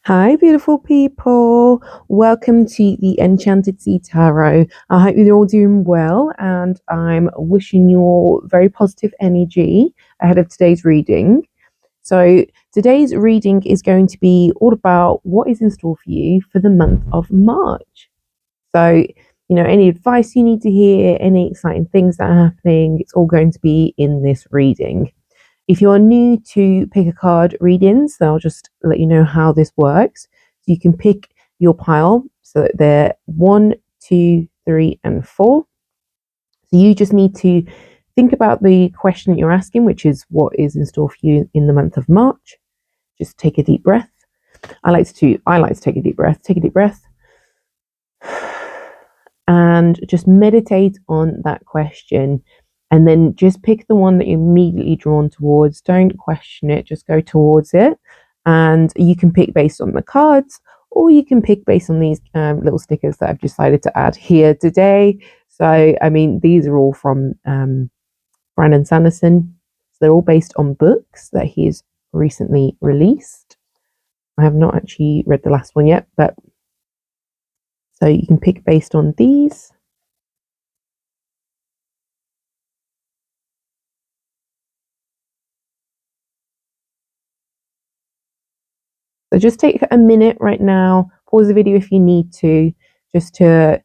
Hi, beautiful people. Welcome to the Enchanted Tarot. I hope you're all doing well, and I'm wishing you all very positive energy ahead of today's reading. So, today's reading is going to be all about what is in store for you for the month of March. So, any advice you need to hear, any exciting things that are happening, it's all going to be in this reading. If you're new to pick a card readings, then I'll just let you know how this works. So you can pick your pile so that they're 1, 2, 3, and 4. So you just need to think about the question that you're asking, which is what is in store for you in the month of March. Just take a deep breath. I like to take a deep breath. Take a deep breath. And just meditate on that question. And then just pick the one that you're immediately drawn towards. Don't question it, just go towards it. And you can pick based on the cards, or you can pick based on these little stickers that I've decided to add here today. So, these are all from Brandon Sanderson. So they're all based on books that he's recently released. I have not actually read the last one yet, but so you can pick based on these. So just take a minute right now, pause the video if you need to, just to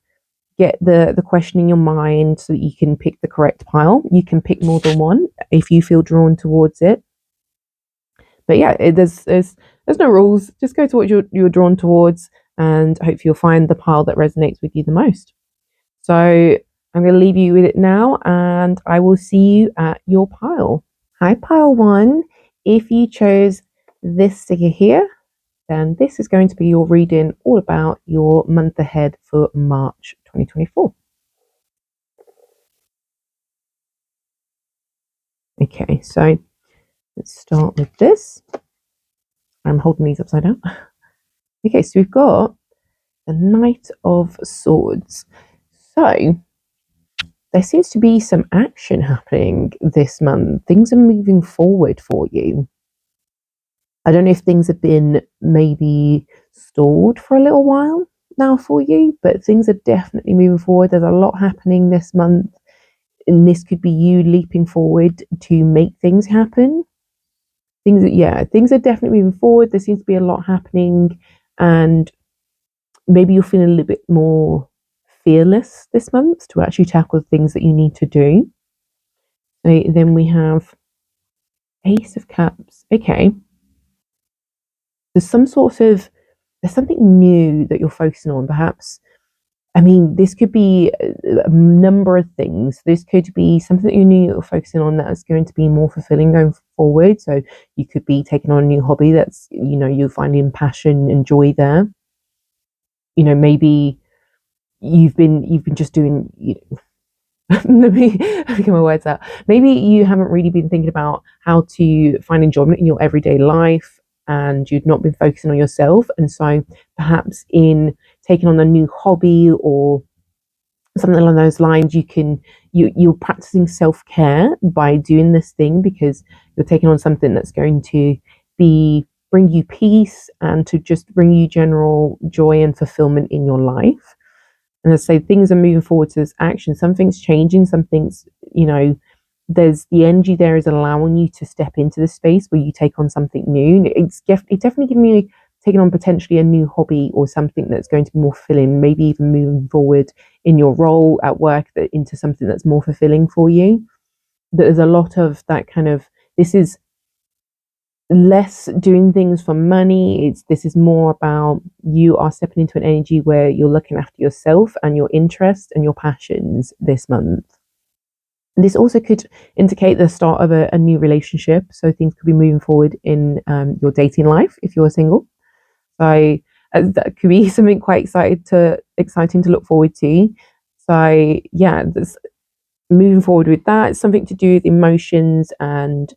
get the question in your mind so that you can pick the correct pile. You can pick more than one if you feel drawn towards it. But yeah, there's no rules. Just go to what you're drawn towards, and hopefully you'll find the pile that resonates with you the most. So I'm going to leave you with it now, and I will see you at your pile. Hi, pile one. If you chose this sticker here, then this is going to be your reading all about your month ahead for March 2024. Okay, so let's start with this. I'm holding these upside down. Okay, so we've got the Knight of Swords. So there seems to be some action happening this month. Things are moving forward for you. I don't know if things have been maybe stalled for a little while now for you, but things are definitely moving forward. There's a lot happening this month, and this could be you leaping forward to make things happen. Things are definitely moving forward. There seems to be a lot happening, and maybe you're feeling a little bit more fearless this month to actually tackle the things that you need to do. So then we have Ace of Cups. Okay, there's something new that you're focusing on, perhaps. This could be a number of things. This could be something that you knew you're focusing on that is going to be more fulfilling going forward. So you could be taking on a new hobby that's, you're finding passion and joy there. Maybe you've been just doing, let me get my words out. Maybe you haven't really been thinking about how to find enjoyment in your everyday life, and you've not been focusing on yourself. And so perhaps in taking on a new hobby or something along those lines, you're practicing self-care by doing this thing, because you're taking on something that's going to bring you peace and to just bring you general joy and fulfillment in your life. And as I say, things are moving forward to this action. Something's changing, something's, there's the energy there is allowing you to step into the space where you take on something new. It's definitely giving me taking on potentially a new hobby or something that's going to be more fulfilling, maybe even moving forward in your role at work into something that's more fulfilling for you. But there's a lot of that kind of, this is less doing things for money. This is more about you are stepping into an energy where you're looking after yourself and your interests and your passions this month. And this also could indicate the start of a new relationship, so things could be moving forward in your dating life if you're single. So that could be something quite exciting to look forward to. So yeah, there's moving forward with that. It's something to do with emotions, and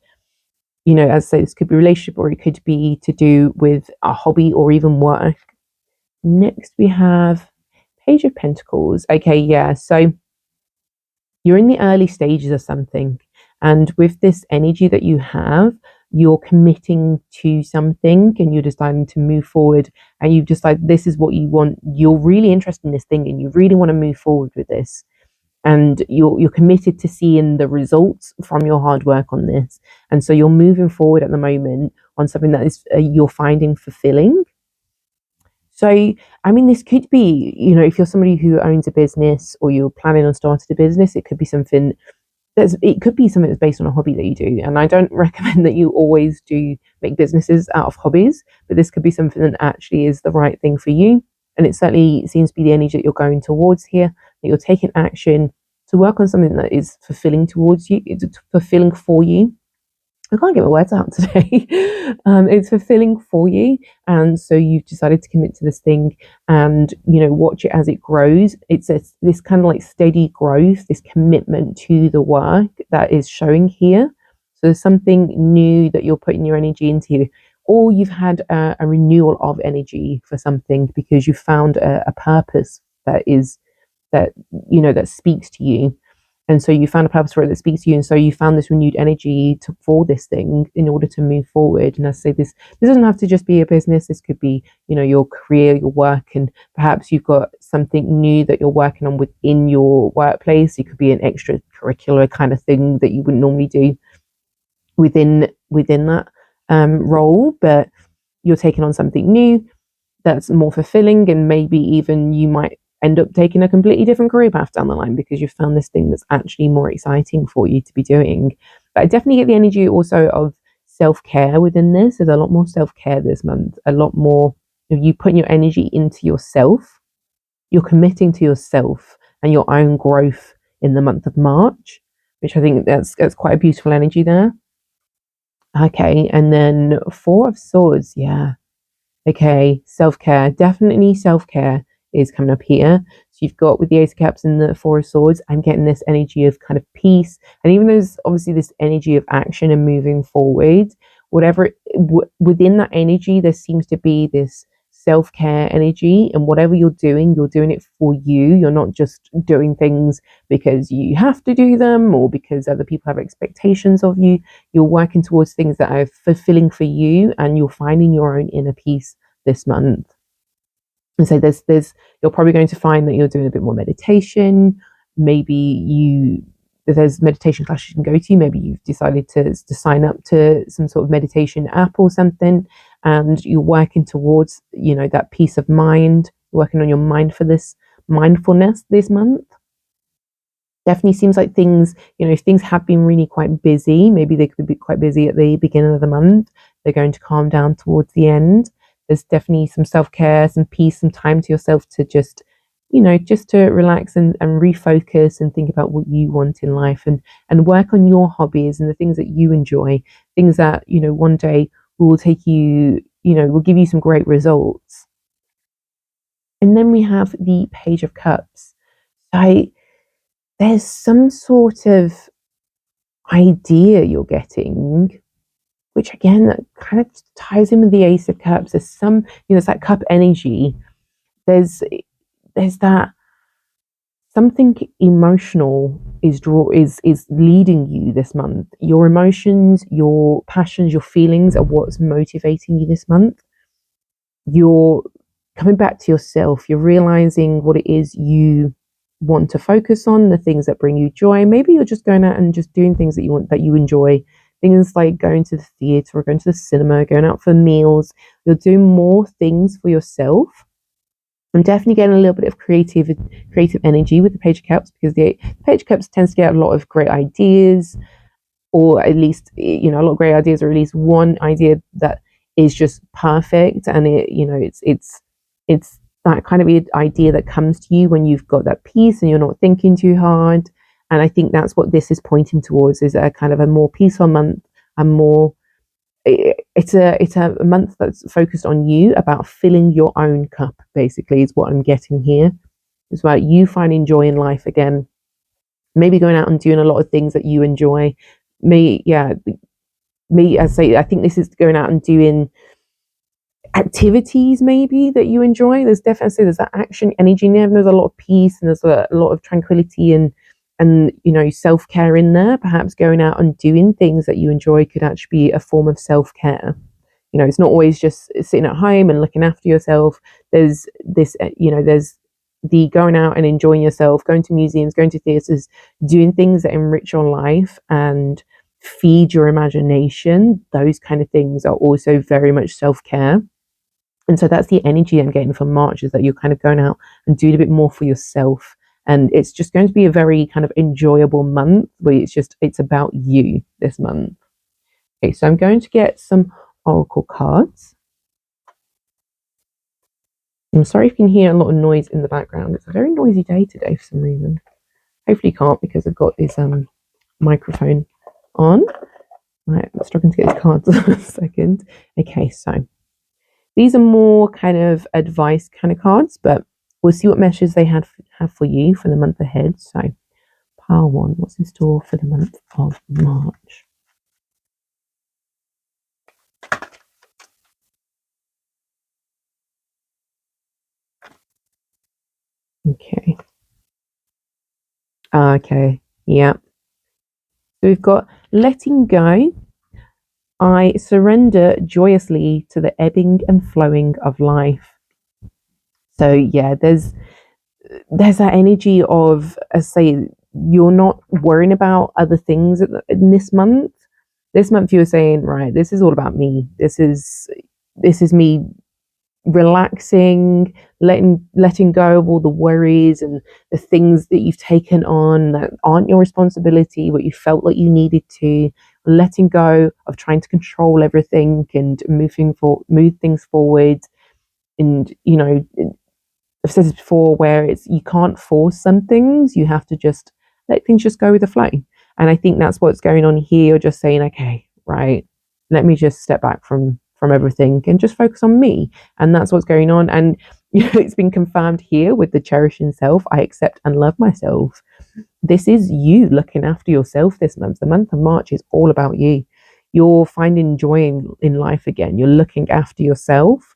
as I say, this could be a relationship, or it could be to do with a hobby or even work. Next we have Page of Pentacles. Okay, yeah, so you're in the early stages of something, and with this energy that you have, you're committing to something and you're deciding to move forward, and you've decided this is what you want. You're really interested in this thing and you really want to move forward with this, and you're committed to seeing the results from your hard work on this, and so you're moving forward at the moment on something that is you're finding fulfilling. So I mean, this could be, if you're somebody who owns a business or you're planning on starting a business, it could be something that's based on a hobby that you do. And I don't recommend that you always do make businesses out of hobbies, but this could be something that actually is the right thing for you. And it certainly seems to be the energy that you're going towards here, that you're taking action to work on something that is fulfilling towards you, it's fulfilling for you. I can't get my words out today. It's fulfilling for you, and so you've decided to commit to this thing, and watch it as it grows. It's this kind of like steady growth, this commitment to the work that is showing here. So there's something new that you're putting your energy into, or you've had a renewal of energy for something because you found a purpose that speaks to you, and so you found a purpose for it that speaks to you, and so you found this renewed energy for this thing in order to move forward. And I say this doesn't have to just be a business. This could be your career, your work, and perhaps you've got something new that you're working on within your workplace. It could be an extracurricular kind of thing that you wouldn't normally do within that role, but you're taking on something new that's more fulfilling, and maybe even you might end up taking a completely different career path down the line because you've found this thing that's actually more exciting for you to be doing. But I definitely get the energy also of self-care within this. There's a lot more self-care this month, a lot more of you putting your energy into yourself. You're committing to yourself and your own growth in the month of March, which I think that's quite a beautiful energy there. Okay, and then Four of Swords, yeah. Okay, self care. Definitely self care is coming up here. So you've got with the Ace of Cups and the Four of Swords, I'm getting this energy of kind of peace. And even though there's obviously this energy of action and moving forward, within that energy, there seems to be this self care energy. And whatever you're doing it for you. You're not just doing things because you have to do them or because other people have expectations of you. You're working towards things that are fulfilling for you, and you're finding your own inner peace this month. And so there's you're probably going to find that you're doing a bit more meditation. Maybe there's meditation classes you can go to. Maybe you've decided to sign up to some sort of meditation app or something, and you're working towards that peace of mind. You're working on your mindfulness this month. Definitely seems like things, if things have been really quite busy, maybe they could be quite busy at the beginning of the month, they're going to calm down towards the end. There's definitely some self-care, some peace, some time to yourself to just to relax and refocus and think about what you want in life, and work on your hobbies and the things that you enjoy, things that, one day will take you, will give you some great results. And then we have the Page of Cups. So there's some sort of idea you're getting, which again that kind of ties in with the Ace of Cups. There's it's that cup energy. There's that something emotional is leading you this month. Your emotions, your passions, your feelings are what's motivating you this month. You're coming back to yourself. You're realizing what it is you want to focus on, the things that bring you joy. Maybe you're just going out and just doing things that you enjoy. Things like going to the theatre or going to the cinema, going out for meals. You're doing more things for yourself. I'm definitely getting a little bit of creative energy with the Page of Cups, because the Page of Cups tends to get a lot of great ideas, or at least a lot of great ideas, or at least one idea that is just perfect, and it's that kind of idea that comes to you when you've got that peace and you're not thinking too hard. And I think that's what this is pointing towards, is a kind of a more peaceful month, a more it's a month that's focused on you, about filling your own cup, basically, is what I'm getting here. It's about you finding joy in life again, maybe going out and doing a lot of things that you enjoy. I think this is going out and doing activities maybe that you enjoy. There's definitely, there's that action energy in there, and there's a lot of peace, and there's a lot of tranquility, and and self-care in there. Perhaps going out and doing things that you enjoy could actually be a form of self-care. It's not always just sitting at home and looking after yourself. There's this, there's the going out and enjoying yourself, going to museums, going to theaters, doing things that enrich your life and feed your imagination. Those kind of things are also very much self-care. And so that's the energy I'm getting from March, is that you're kind of going out and doing a bit more for yourself. And it's just going to be a very kind of enjoyable month where it's about you this month. Okay, so I'm going to get some oracle cards. I'm sorry if you can hear a lot of noise in the background. It's a very noisy day today for some reason. Hopefully you can't, because I've got this microphone on. Right, I'm struggling to get these cards in a second. Okay, so these are more kind of advice kind of cards, but we'll see what messages they have for you for the month ahead. So, pile one, what's in store for the month of March? Okay. Okay. Yeah. So we've got letting go. I surrender joyously to the ebbing and flowing of life. So yeah, there's that energy of, say, you're not worrying about other things in this month. This month you're saying, right, this is all about me. This is me relaxing, letting go of all the worries and the things that you've taken on that aren't your responsibility, what you felt like you needed to, letting go of trying to control everything and move things forward. And I've said this before, where it's, you can't force some things, you have to just let things just go with the flow. And I think that's what's going on here. You're just saying, okay, right, let me just step back from everything and just focus on me. And that's what's going on. And it's been confirmed here with the cherishing self. I accept and love myself. This is you looking after yourself this month. The month of March is all about you. You're finding joy in life again. You're looking after yourself.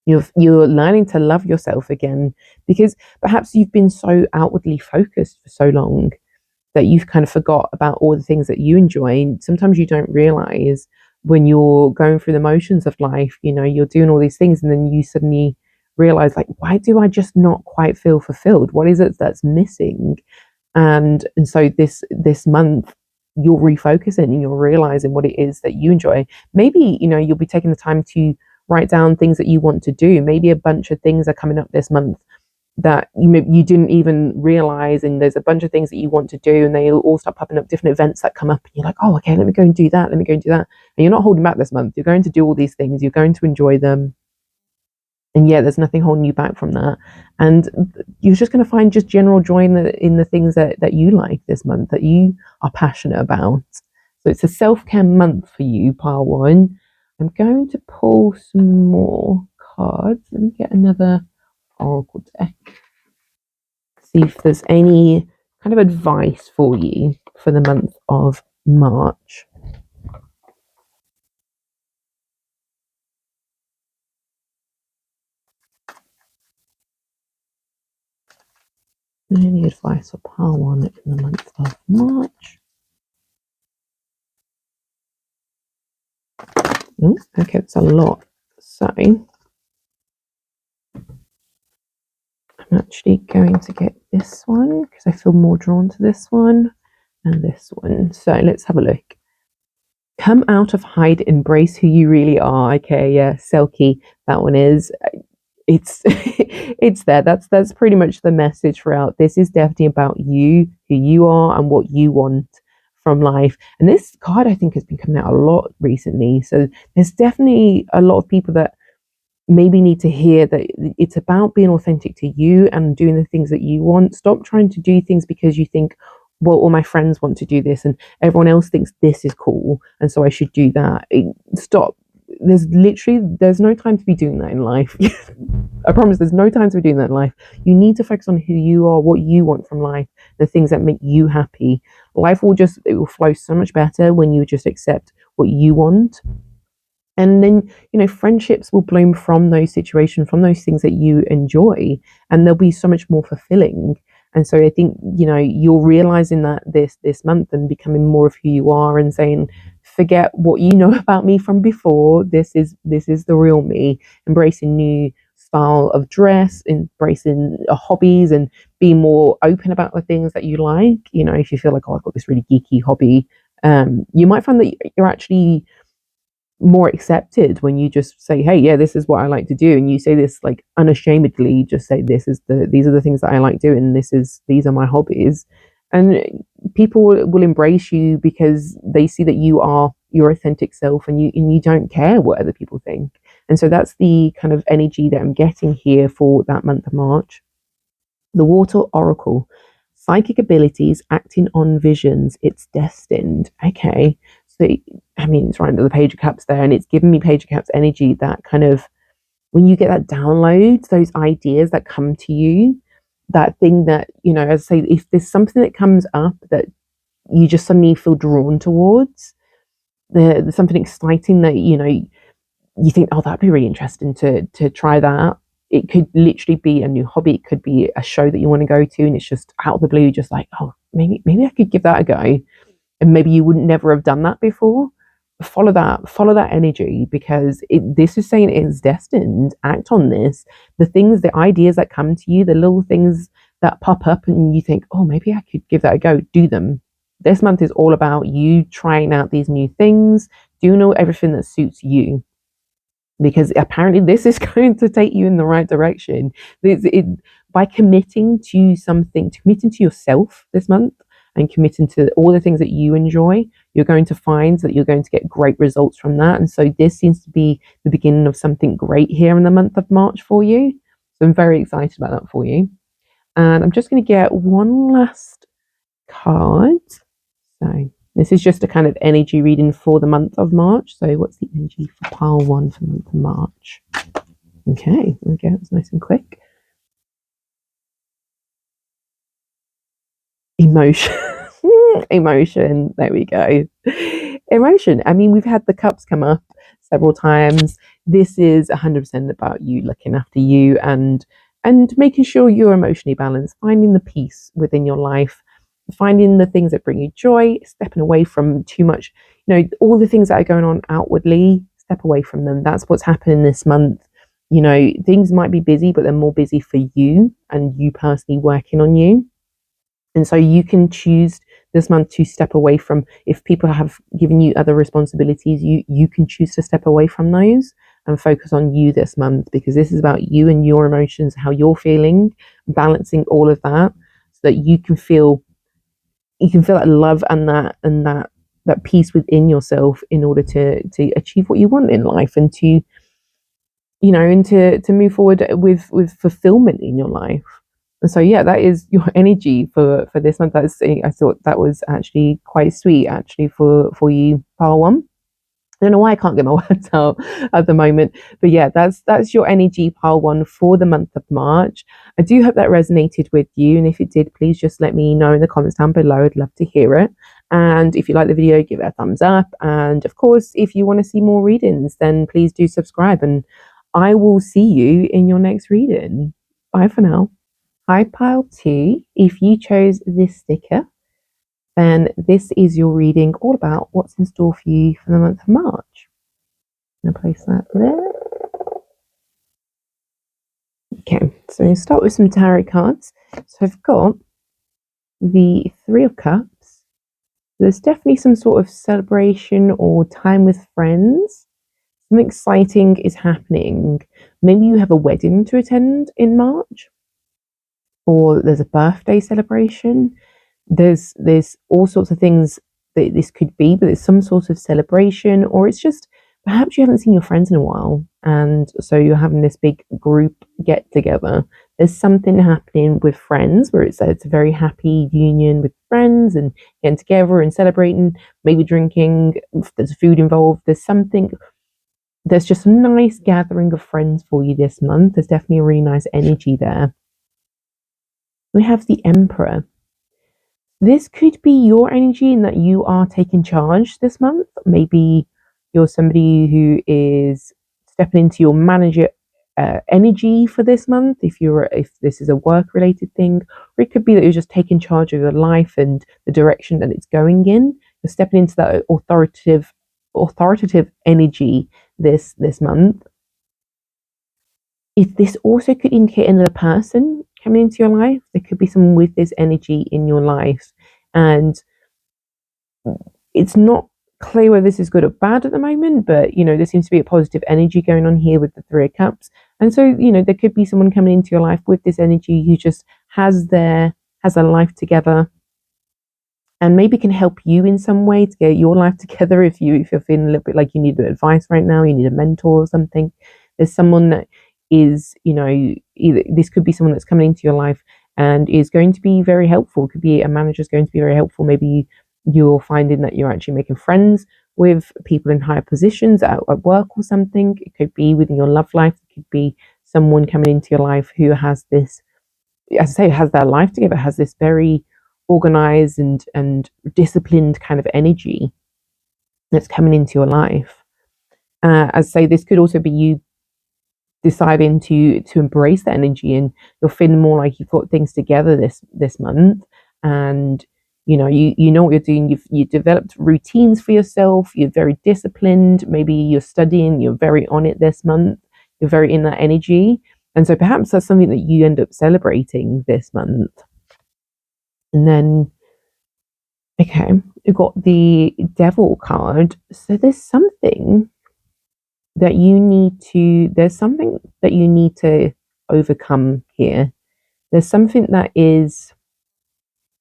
You're learning to love yourself again, because perhaps you've been so outwardly focused for so long that you've kind of forgot about all the things that you enjoy. And sometimes you don't realize, when you're going through the motions of life, you're doing all these things, and then you suddenly realize, like, why do I just not quite feel fulfilled? What is it that's missing? And so this month you're refocusing and you're realizing what it is that you enjoy. Maybe you'll be taking the time to write down things that you want to do. Maybe a bunch of things are coming up this month that you didn't even realize, and there's a bunch of things that you want to do, and they all start popping up, different events that come up, and you're like, oh, okay, let me go and do that, let me go and do that. And you're not holding back this month. You're going to do all these things, you're going to enjoy them, and yeah, there's nothing holding you back from that. And you're just going to find just general joy in the things that you like this month, that you are passionate about. So it's a self-care month for you, pile one. I'm going to pull some more cards. Let me get another oracle deck. See if there's any kind of advice for you for the month of March. Any advice for pile one in the month of March? Oh, okay, it's a lot. So I'm actually going to get this one because I feel more drawn to this one and this one. So let's have a look. Come out of hide, embrace who you really are. Okay, yeah, Selkie, that one is. It's it's there. That's pretty much the message throughout. This is definitely about you, who you are, and what you want from life. And this card, I think, has been coming out a lot recently. So there's definitely a lot of people that maybe need to hear that it's about being authentic to you and doing the things that you want. Stop trying to do things because you think, well, all my friends want to do this and everyone else thinks this is cool, and so I should do that. Stop. There's no time to be doing that in life. I promise there's no time to be doing that in life. You need to focus on who you are, what you want from life, the things that make you happy. Life it will flow so much better when you just accept what you want. And then, friendships will bloom from those situations, from those things that you enjoy, and they'll be so much more fulfilling. And so I think, you're realizing that this month and becoming more of who you are and saying, forget what you know about me from before. This is the real me. Embracing new style of dress, embracing hobbies, and being more open about the things that you like. If you feel like, oh, I've got this really geeky hobby, you might find that you're actually more accepted when you just say, hey, yeah, this is what I like to do, and you say this like unashamedly. Just say, these are the things that I like doing, these are my hobbies. And people will embrace you because they see that you are your authentic self, and you don't care what other people think. And so that's the kind of energy that I'm getting here for that month of March. The Water Oracle. Psychic abilities, acting on visions, it's destined. Okay. So, I mean, it's right under the Page of Cups there, and it's giving me Page of Cups energy, that kind of, when you get that download, those ideas that come to you, that thing that, as I say, if there's something that comes up that you just suddenly feel drawn towards, there's something exciting that, you think, oh, that'd be really interesting to try that. It could literally be a new hobby. It could be a show that you want to go to, and it's just out of the blue, just like, oh, maybe I could give that a go. And maybe you would never have done that before. Follow that energy, because this is saying it is destined. Act on this. The ideas that come to you, the little things that pop up, and you think, oh, maybe I could give that a go. Do them. This month is all about you trying out these new things, doing everything that suits you, because apparently this is going to take you in the right direction. By committing to something, committing to yourself this month, and committing to all the things that you enjoy, you're going to find that you're going to get great results from that. And so this seems to be the beginning of something great here in the month of March for you. So I'm very excited about that for you. And I'm just going to get one last card. So this is just a kind of energy reading for the month of March. So what's the energy for pile one for the month of March? Okay, okay, that's nice and quick. Emotion. Emotion. There we go. Emotion. I mean, we've had the cups come up several times. This is 100% about you looking after you, and making sure you're emotionally balanced, finding the peace within your life, finding the things that bring you joy, stepping away from too much, all the things that are going on outwardly, step away from them. That's what's happening this month. Things might be busy, but they're more busy for you and you personally working on you. And so you can choose this month to step away from, if people have given you other responsibilities, you can choose to step away from those and focus on you this month, because this is about you and your emotions, how you're feeling, balancing all of that, so that you can feel that love and that peace within yourself, in order to achieve what you want in life, and to move forward with fulfillment in your life. And so, yeah, that is your energy for this month. I thought that was actually quite sweet, actually, for you, pile one. I don't know why I can't get my words out at the moment, but yeah, that's your energy, pile one, for the month of March. I do hope that resonated with you, and if it did, please just let me know in the comments down below. I'd love to hear it. And if you like the video, give it a thumbs up. And of course, if you want to see more readings, then please do subscribe, and I will see you in your next reading. Bye for now. Hi, pile two. If you chose this sticker, then this is your reading all about what's in store for you for the month of March. I'm going to place that there. Okay, so we'll start with some tarot cards. So I've got the Three of Cups. There's definitely some sort of celebration or time with friends. Something exciting is happening. Maybe you have a wedding to attend in March, or there's a birthday celebration. There's all sorts of things that this could be, but it's some sort of celebration, or it's just perhaps you haven't seen your friends in a while, and so you're having this big group get together. There's something happening with friends where it's a very happy union with friends, and getting together and celebrating, maybe drinking. If there's food involved, there's just a nice gathering of friends for you this month. There's definitely a really nice energy there. We have the Emperor. This could be your energy in that you are taking charge this month. Maybe you're somebody who is stepping into your energy for this month, if this is a work related thing, or it could be that you're just taking charge of your life and the direction that it's going in. You're stepping into that authoritative energy this month. If this also could indicate another person coming into your life, there could be someone with this energy in your life, and it's not clear whether this is good or bad at the moment, but there seems to be a positive energy going on here with the Three of Cups. And so, there could be someone coming into your life with this energy who just has their life together, and maybe can help you in some way to get your life together if you're feeling a little bit like you need advice right now, you need a mentor or something. There's someone that is, either this could be someone that's coming into your life and is going to be very helpful. It could be a manager is going to be very helpful. Maybe you're finding that you're actually making friends with people in higher positions at work or something. It could be within your love life. It could be someone coming into your life who has this, as I say, has their life together, has this very organized and disciplined kind of energy that's coming into your life. As I say, this could also be you deciding to embrace that energy, and you're feeling more like you've got things together this month, and you know what you're doing. You've developed routines for yourself. You're very disciplined. Maybe you're studying. You're very on it this month. You're very in that energy, and so perhaps that's something that you end up celebrating this month. And then, okay, we've got the Devil card. So there's something that you need to overcome here. There's something that is,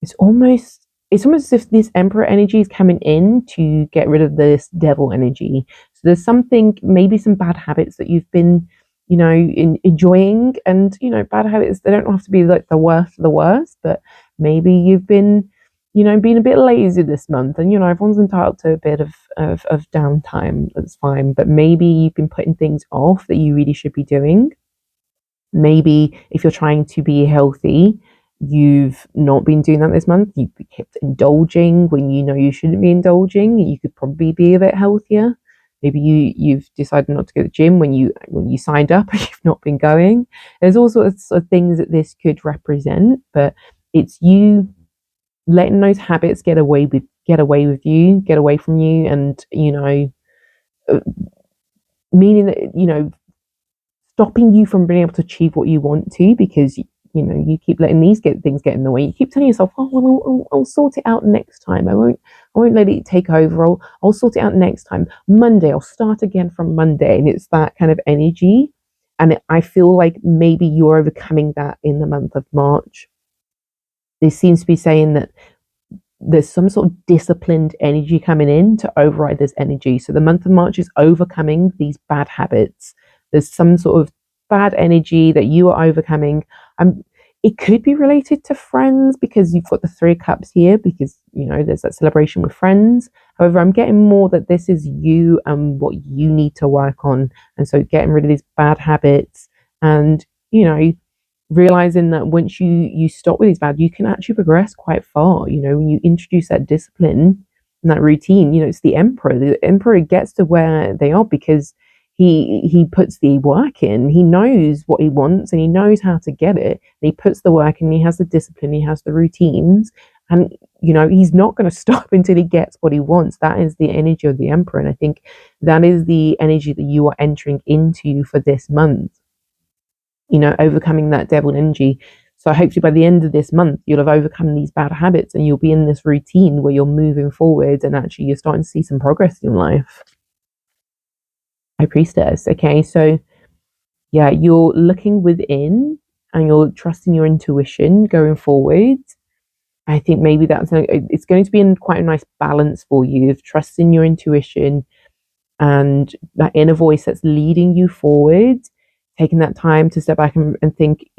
it's almost as if this Emperor energy is coming in to get rid of this Devil energy. So there's something, maybe some bad habits that you've been, enjoying, and bad habits, they don't have to be like the worst of the worst, but maybe you've been, being a bit lazy this month, and everyone's entitled to a bit of downtime. That's fine, but maybe you've been putting things off that you really should be doing. Maybe if you're trying to be healthy, you've not been doing that this month. You've kept indulging when you know you shouldn't be indulging. You could probably be a bit healthier. Maybe you've decided not to go to the gym when you signed up and you've not been going. There's all sorts of things that this could represent, but it's you letting those habits get away with you, get away from you, and uh, meaning that stopping you from being able to achieve what you want to, because you keep letting these things get in the way. You keep telling yourself, oh well, I'll sort it out next time. I won't let it take over. I'll sort it out next time. Monday, I'll start again from Monday. And it's that kind of energy, and I feel like maybe you're overcoming that in the month of March. This seems to be saying that there's some sort of disciplined energy coming in to override this energy. So the month of March is overcoming these bad habits. There's some sort of bad energy that you are overcoming. It could be related to friends, because you've got the Three of Cups here, because there's that celebration with friends. However, I'm getting more that this is you and what you need to work on, and so getting rid of these bad habits, and realizing that once you stop with these bad, you can actually progress quite far. When you introduce that discipline and that routine, it's the emperor gets to where they are because he puts the work in. He knows what he wants and he knows how to get it, and he puts the work in. He has the discipline, he has the routines, and he's not going to stop until he gets what he wants. That is the energy of the emperor, and I think that is the energy that you are entering into for this month, overcoming that devil energy. So hopefully by the end of this month, you'll have overcome these bad habits and you'll be in this routine where you're moving forward and actually you're starting to see some progress in your life. High Priestess. Okay, so yeah, you're looking within and you're trusting your intuition going forward. I think maybe it's going to be in quite a nice balance for you of trusting your intuition and that inner voice that's leading you forward, taking that time to step back and think,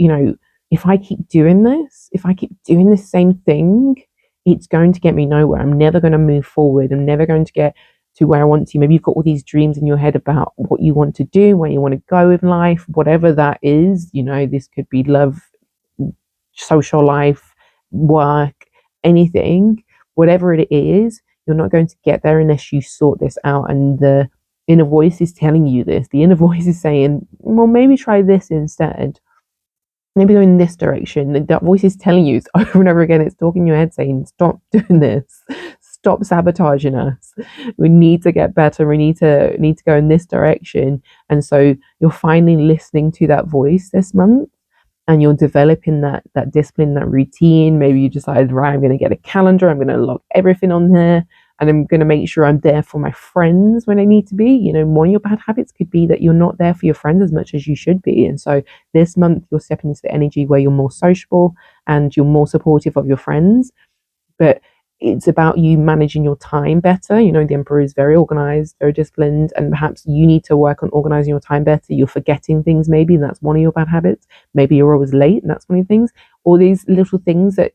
if I keep doing this same thing, it's going to get me nowhere. I'm never going to move forward. I'm never going to get to where I want to. Maybe you've got all these dreams in your head about what you want to do, where you want to go in life, whatever that is. This could be love, social life, work, anything, whatever it is. You're not going to get there unless you sort this out, and the inner voice is telling you this. The inner voice is saying, well, maybe try this instead. Maybe go in this direction. That voice is telling you over and over again. It's talking in your head saying, stop doing this. Stop sabotaging us. We need to get better. We need to go in this direction. And so you're finally listening to that voice this month, and you're developing that discipline, that routine. Maybe you decided, right, I'm going to get a calendar. I'm going to log everything on there, and I'm going to make sure I'm there for my friends when I need to be. One of your bad habits could be that you're not there for your friends as much as you should be. And so this month you're stepping into the energy where you're more sociable and you're more supportive of your friends. But it's about you managing your time better. The emperor is very organized, very disciplined, and perhaps you need to work on organizing your time better. You're forgetting things, maybe, and that's one of your bad habits. Maybe you're always late, and that's one of the things. All these little things that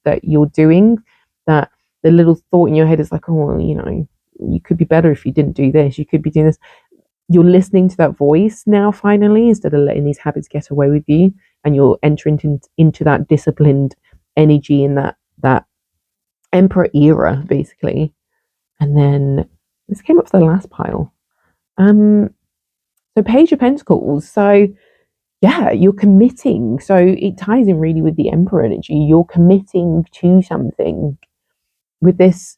that you're doing, that the little thought in your head is like, oh, you could be better if you didn't do this. You could be doing this. You're listening to that voice now, finally, instead of letting these habits get away with you, and you're entering into that disciplined energy and that Emperor era, basically. And then this came up for the last pile. So Page of Pentacles. So yeah, you're committing. So it ties in really with the Emperor energy. You're committing to something with this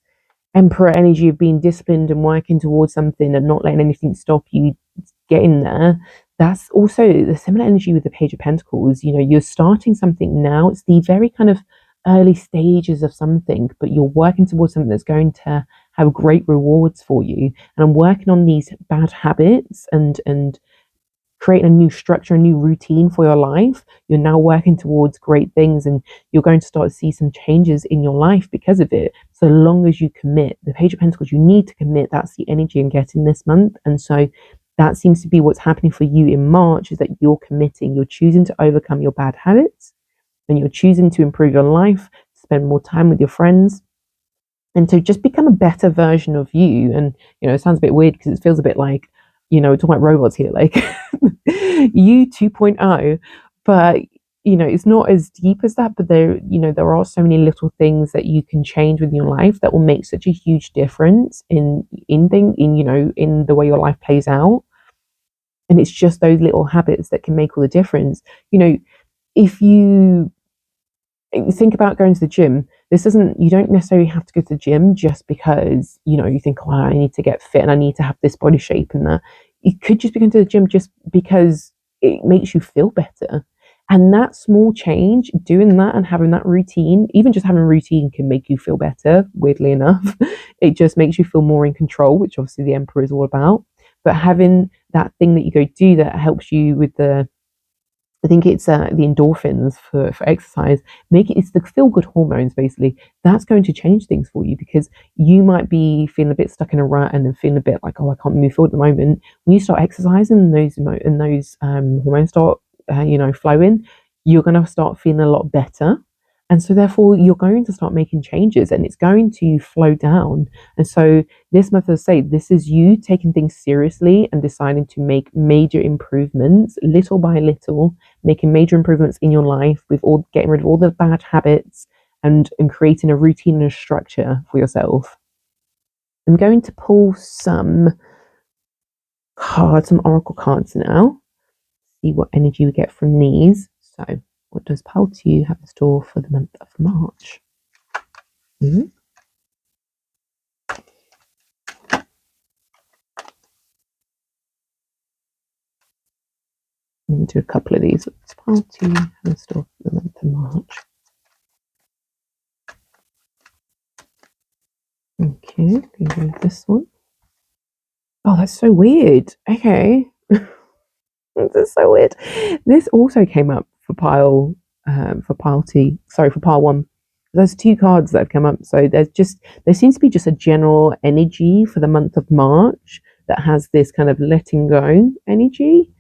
Emperor energy of being disciplined and working towards something and not letting anything stop you getting there. That's also the similar energy with the Page of Pentacles. You're starting something now. It's the very kind of early stages of something, but you're working towards something that's going to have great rewards for you. And I'm working on these bad habits and creating a new structure, a new routine for your life. You're now working towards great things, and you're going to start to see some changes in your life because of it. So long as you commit, the Page of Pentacles, you need to commit. That's the energy I'm getting this month. And so that seems to be what's happening for you in March, is that you're committing, you're choosing to overcome your bad habits, and you're choosing to improve your life, spend more time with your friends, and to just become a better version of you. And it sounds a bit weird because it feels a bit like, we're talking about robots here, like you 2.0, but it's not as deep as that. But there are so many little things that you can change within your life that will make such a huge difference in the way your life plays out. And it's just those little habits that can make all the difference. If you think about going to the gym, you don't necessarily have to go to the gym just because you think, oh, I need to get fit and I need to have this body shape and that. You could just be going to the gym just because it makes you feel better. And that small change, doing that and having that routine, even just having a routine, can make you feel better, weirdly enough. It just makes you feel more in control, which obviously the Emperor is all about. But having that thing that you go do that helps you with I think it's the endorphins for exercise. It's the feel good hormones, basically. That's going to change things for you, because you might be feeling a bit stuck in a rut and then feeling a bit like, oh, I can't move forward at the moment. When you start exercising and those hormones start flowing, you're going to start feeling a lot better. And so therefore you're going to start making changes and it's going to flow down. And so this month, as I say, this is you taking things seriously and deciding to make major improvements little by little, making major improvements in your life with getting rid of all the bad habits and creating a routine and a structure for yourself. I'm going to pull some oracle cards now, see what energy we get from these. So what does pile 2 have in store for the month of March? Mm-hmm. I'm going to do a couple of these. What's pile 2 have in store for the month of March? Okay, go with this one. Oh, that's so weird. Okay. This is so weird. This also came up for pile T. Sorry, for pile 1. There's 2 cards that have come up. So there seems to be just a general energy for the month of March that has this kind of letting go energy.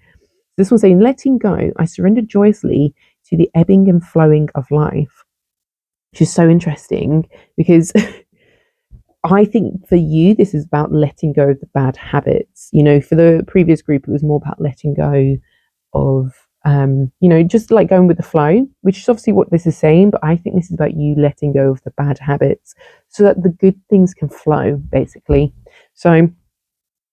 This one's saying, letting go, I surrender joyously to the ebbing and flowing of life. Which is so interesting because I think for you, this is about letting go of the bad habits. For the previous group, it was more about letting go of, just like going with the flow, which is obviously what this is saying. But I think this is about you letting go of the bad habits so that the good things can flow, basically. So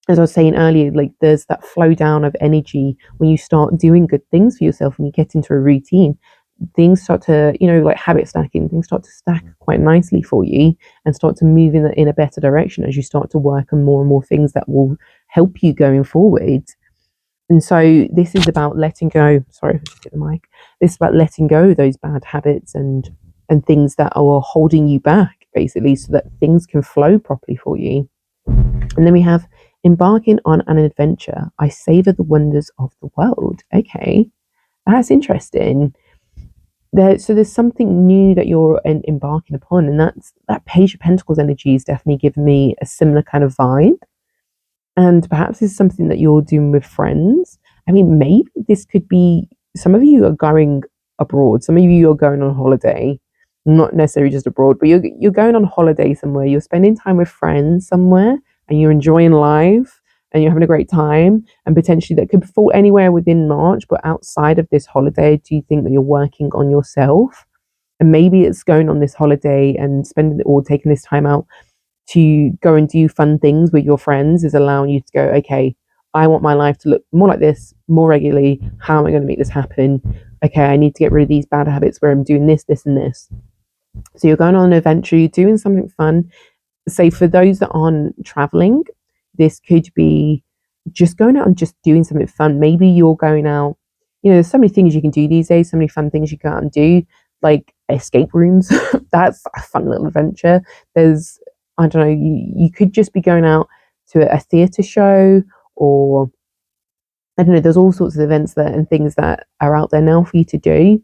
as I was saying earlier, like there's that flow down of energy when you start doing good things for yourself and you get into a routine. Things start to, like habit stacking, things start to stack quite nicely for you and start to move in a better direction as you start to work on more and more things that will help you going forward. And so this is about letting go. Sorry, I just hit the mic. This is about letting go of those bad habits and things that are holding you back, basically, so that things can flow properly for you. And then we have embarking on an adventure. I savor the wonders of the world. Okay, that's interesting. So there's something new that you're embarking upon, and that Page of Pentacles energy is definitely giving me a similar kind of vibe. And perhaps it's something that you're doing with friends. I mean, maybe this could be some of you are going abroad, some of you are going on holiday, not necessarily just abroad, but you're going on holiday somewhere, you're spending time with friends somewhere, and you're enjoying life and you're having a great time. And potentially that could fall anywhere within March, but outside of this holiday, do you think that you're working on yourself? And maybe it's going on this holiday and spending it all, taking this time out to go and do fun things with your friends is allowing you to go, okay, I want my life to look more like this more regularly. How am I going to make this happen? Okay, I need to get rid of these bad habits where I'm doing this, this, and this. So you're going on an adventure, you're doing something fun. Say for those that aren't traveling, this could be just going out and just doing something fun. Maybe you're going out, there's so many things you can do these days, so many fun things you go out and do, like escape rooms. That's a fun little adventure. There's, I don't know, you could just be going out to a theatre show, or I don't know, there's all sorts of events and things that are out there now for you to do,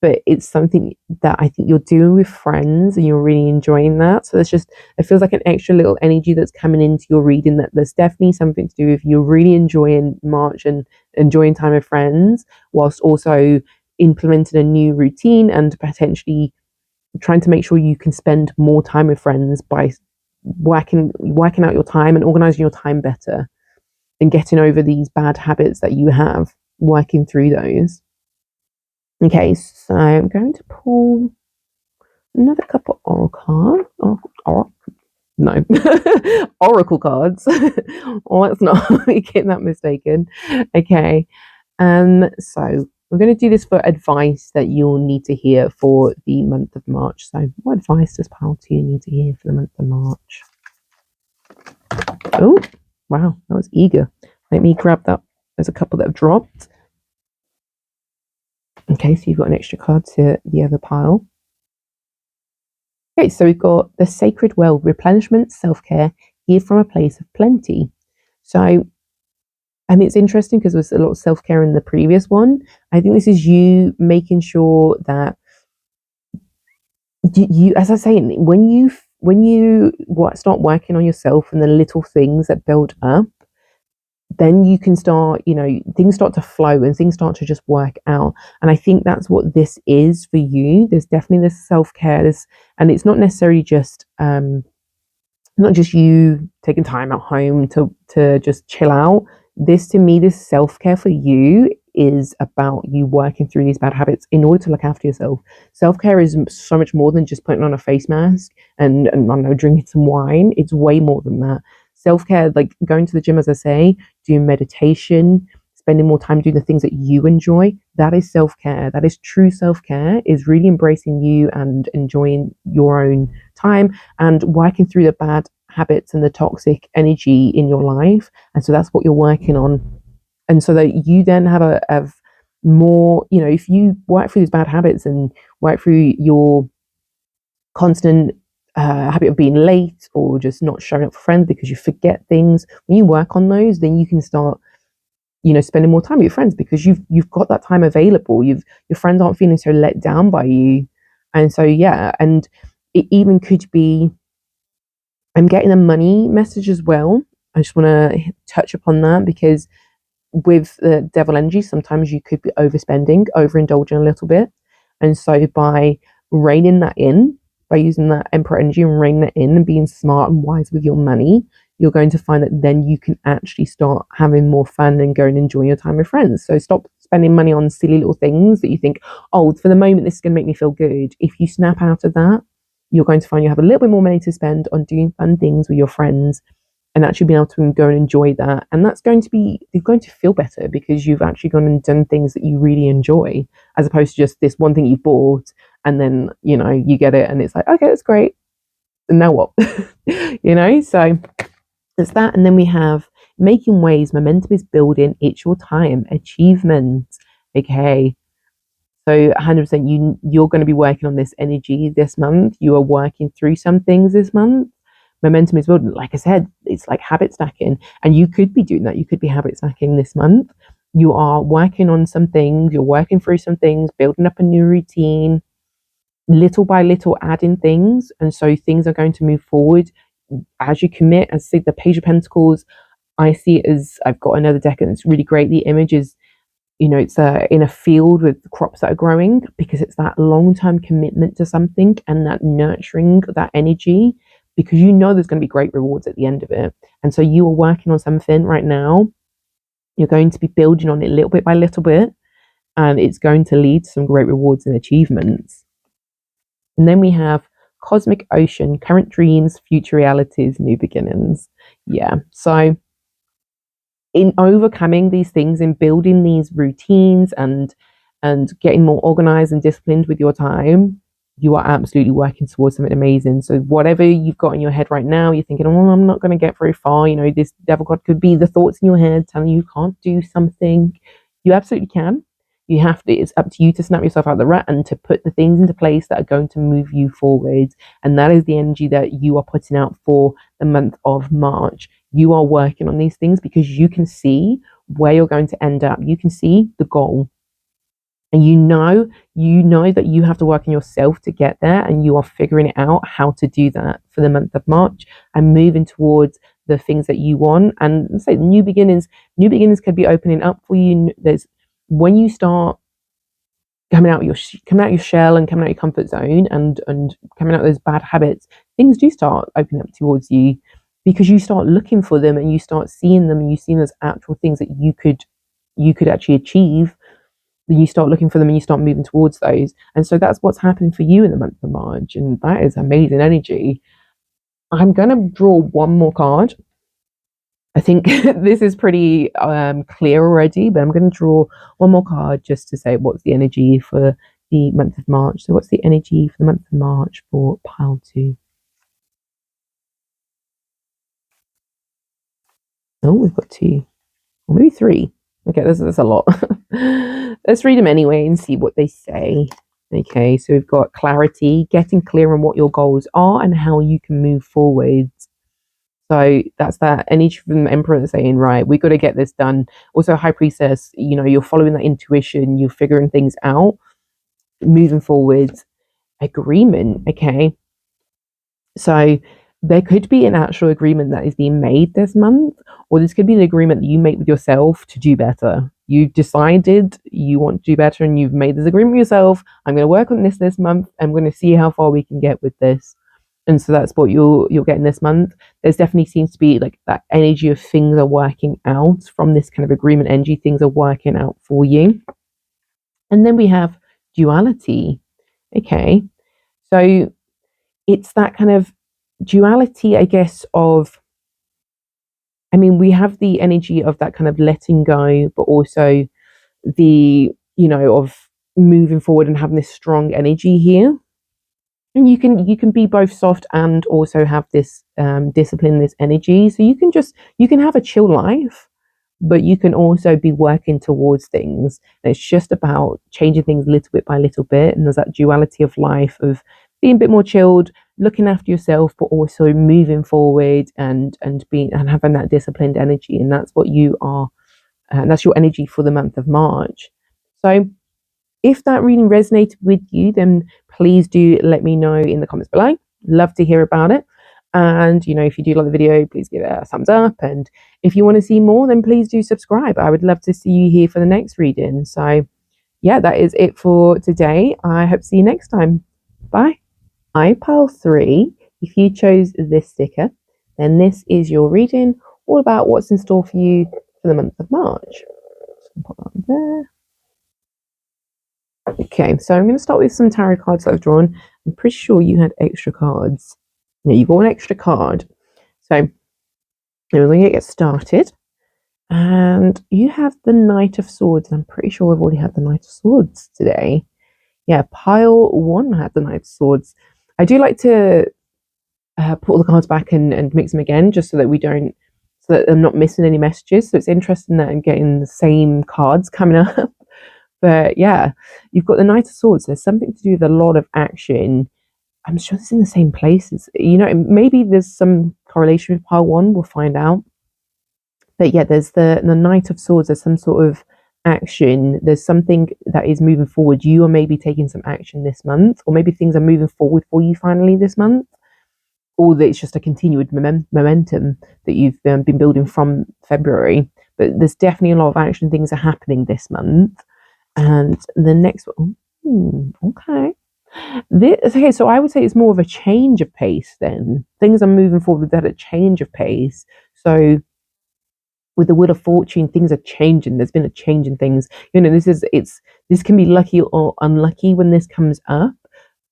but it's something that I think you're doing with friends and you're really enjoying that. So it feels like an extra little energy that's coming into your reading, that there's definitely something to do with you're really enjoying March and enjoying time with friends, whilst also implementing a new routine and potentially trying to make sure you can spend more time with friends by working out your time and organizing your time better and getting over these bad habits that you have, working through those. Okay, so I'm going to pull another couple of no, oracle cards. Let's not get that mistaken. Okay, so we're going to do this for advice that you'll need to hear for the month of March. So, what advice does Pile 2 need to hear for the month of March? Oh, wow, that was eager. Let me grab that. There's a couple that have dropped. Okay, so you've got an extra card to the other pile. Okay, so we've got the Sacred Well, replenishment, self-care, give from a place of plenty. So, I mean, it's interesting because there's a lot of self-care in the previous one. I think this is you making sure that you, as I say, when you start working on yourself and the little things that build up, then you can start, things start to flow and things start to just work out. And I think that's what this is for you. There's definitely this self-care, and it's not necessarily just not just you taking time at home to just chill out. This, to me, this self-care for you is about you working through these bad habits in order to look after yourself. Self-care is so much more than just putting on a face mask and I don't know, drinking some wine. It's way more than that. Self-care, like going to the gym, as I say, doing meditation, spending more time doing the things that you enjoy, that is self-care. That is true self-care, is really embracing you and enjoying your own time and working through the bad habits and the toxic energy in your life. And so that's what you're working on. And so that you then have more, if you work through these bad habits and work through your constant habit of being late or just not showing up for friends because you forget things, when you work on those, then you can start spending more time with your friends because you've got that time available. Your friends aren't feeling so let down by you. And so yeah, and it even could be, I'm getting a money message as well. I just want to touch upon that because with the devil energy, sometimes you could be overspending, overindulging a little bit. And so by reining that in, by using that Emperor energy and reining it in and being smart and wise with your money, you're going to find that then you can actually start having more fun and go and enjoy your time with friends. So stop spending money on silly little things that you think, oh, for the moment, this is going to make me feel good. If you snap out of that, you're going to find you have a little bit more money to spend on doing fun things with your friends and actually being able to go and enjoy that. And that's going to be, you're going to feel better because you've actually gone and done things that you really enjoy, as opposed to just this one thing you bought and then, you get it and it's like, okay, that's great. And now what? So it's that. And then we have making waves, momentum is building, it's your time, achievement. Okay. So 100% you're going to be working on this energy this month. You are working through some things this month. Momentum is building. Like I said, it's like habit stacking, and you could be doing that. You could be habit stacking this month. You are working on some things. You're working through some things, building up a new routine, little by little, adding things, and so things are going to move forward as you commit. As I say, the Page of Pentacles, I see it as, I've got another deck, and it's really great. The image is, it's in a field with crops that are growing, because it's that long-term commitment to something and that nurturing that energy, because there's going to be great rewards at the end of it. And so you are working on something right now. You're going to be building on it little bit by little bit, and it's going to lead to some great rewards and achievements. And then we have Cosmic Ocean, current dreams, future realities, new beginnings. Yeah. So in overcoming these things, in building these routines and getting more organized and disciplined with your time, you are absolutely working towards something amazing. So whatever you've got in your head right now, you're thinking, oh, I'm not going to get very far. This devil god could be the thoughts in your head telling you can't do something. You absolutely can. You have to. It's up to you to snap yourself out of the rut and to put the things into place that are going to move you forward. And that is the energy that you are putting out for the month of March. You are working on these things because you can see where you're going to end up. You can see the goal. And you know that you have to work on yourself to get there, and you are figuring out how to do that for the month of March and moving towards the things that you want. And say new beginnings could be opening up for you. There's when you start coming out your shell and coming out your comfort zone and coming out of those bad habits, things do start opening up towards you, because you start looking for them and you start seeing them and you see them as actual things that you could actually achieve. Then you start looking for them and you start moving towards those. And so that's what's happening for you in the month of March, and that is amazing energy. I'm gonna draw one more card. I think this is pretty clear already, but I'm going to draw one more card just to say what's the energy for the month of March. So, what's the energy for the month of March for pile 2? Oh, we've got 2, or maybe 3. Okay, that's a lot. Let's read them anyway and see what they say. Okay, so we've got clarity, getting clear on what your goals are and how you can move forward. So that's that energy from the Emperor saying, right, we got to get this done. Also, High Priestess, you're following that intuition, you're figuring things out, moving forward. Agreement, okay. So there could be an actual agreement that is being made this month, or this could be an agreement that you make with yourself to do better. You've decided you want to do better, and you've made this agreement with yourself. I'm going to work on this month. I'm going to see how far we can get with this. And so that's what you're getting this month. There's definitely seems to be like that energy of things are working out from this kind of agreement energy. Things are working out for you. And then we have duality. Okay. So it's that kind of duality, I guess, we have the energy of that kind of letting go, but also of moving forward and having this strong energy here. And you can be both soft and also have this discipline, this energy. So you can have a chill life, but you can also be working towards things. And it's just about changing things little bit by little bit. And there's that duality of life of being a bit more chilled, looking after yourself, but also moving forward and being and having that disciplined energy. And that's what you are. And that's your energy for the month of March. So if that reading resonated with you, then please do let me know in the comments below. Love to hear about it. And, if you do like the video, please give it a thumbs up. And if you want to see more, then please do subscribe. I would love to see you here for the next reading. So, yeah, that is it for today. I hope to see you next time. Bye. Pile 3, if you chose this sticker, then this is your reading all about what's in store for you for the month of March. Just pop that there. Okay, so I'm going to start with some tarot cards that I've drawn. I'm pretty sure you had extra cards. Yeah, you got an extra card. So And we're going to get started. And you have the Knight of Swords. And I'm pretty sure we've already had the Knight of Swords today. Yeah, pile one had the Knight of Swords. I do like to put all the cards back and mix them again, just so that so that I'm not missing any messages. So it's interesting that I'm getting the same cards coming up. But yeah, you've got the Knight of Swords. There's something to do with a lot of action. I'm sure it's in the same places. Maybe there's some correlation with pile one. We'll find out. But yeah, there's the Knight of Swords. There's some sort of action. There's something that is moving forward. You are maybe taking some action this month, or maybe things are moving forward for you finally this month, or that it's just a continued momentum that you've been building from February. But there's definitely a lot of action. Things are happening this month. And the next one, okay. Okay, so I would say it's more of a change of pace then. Things are moving forward at a change of pace. So with the Wheel of Fortune, things are changing. There's been a change in things. This can be lucky or unlucky when this comes up,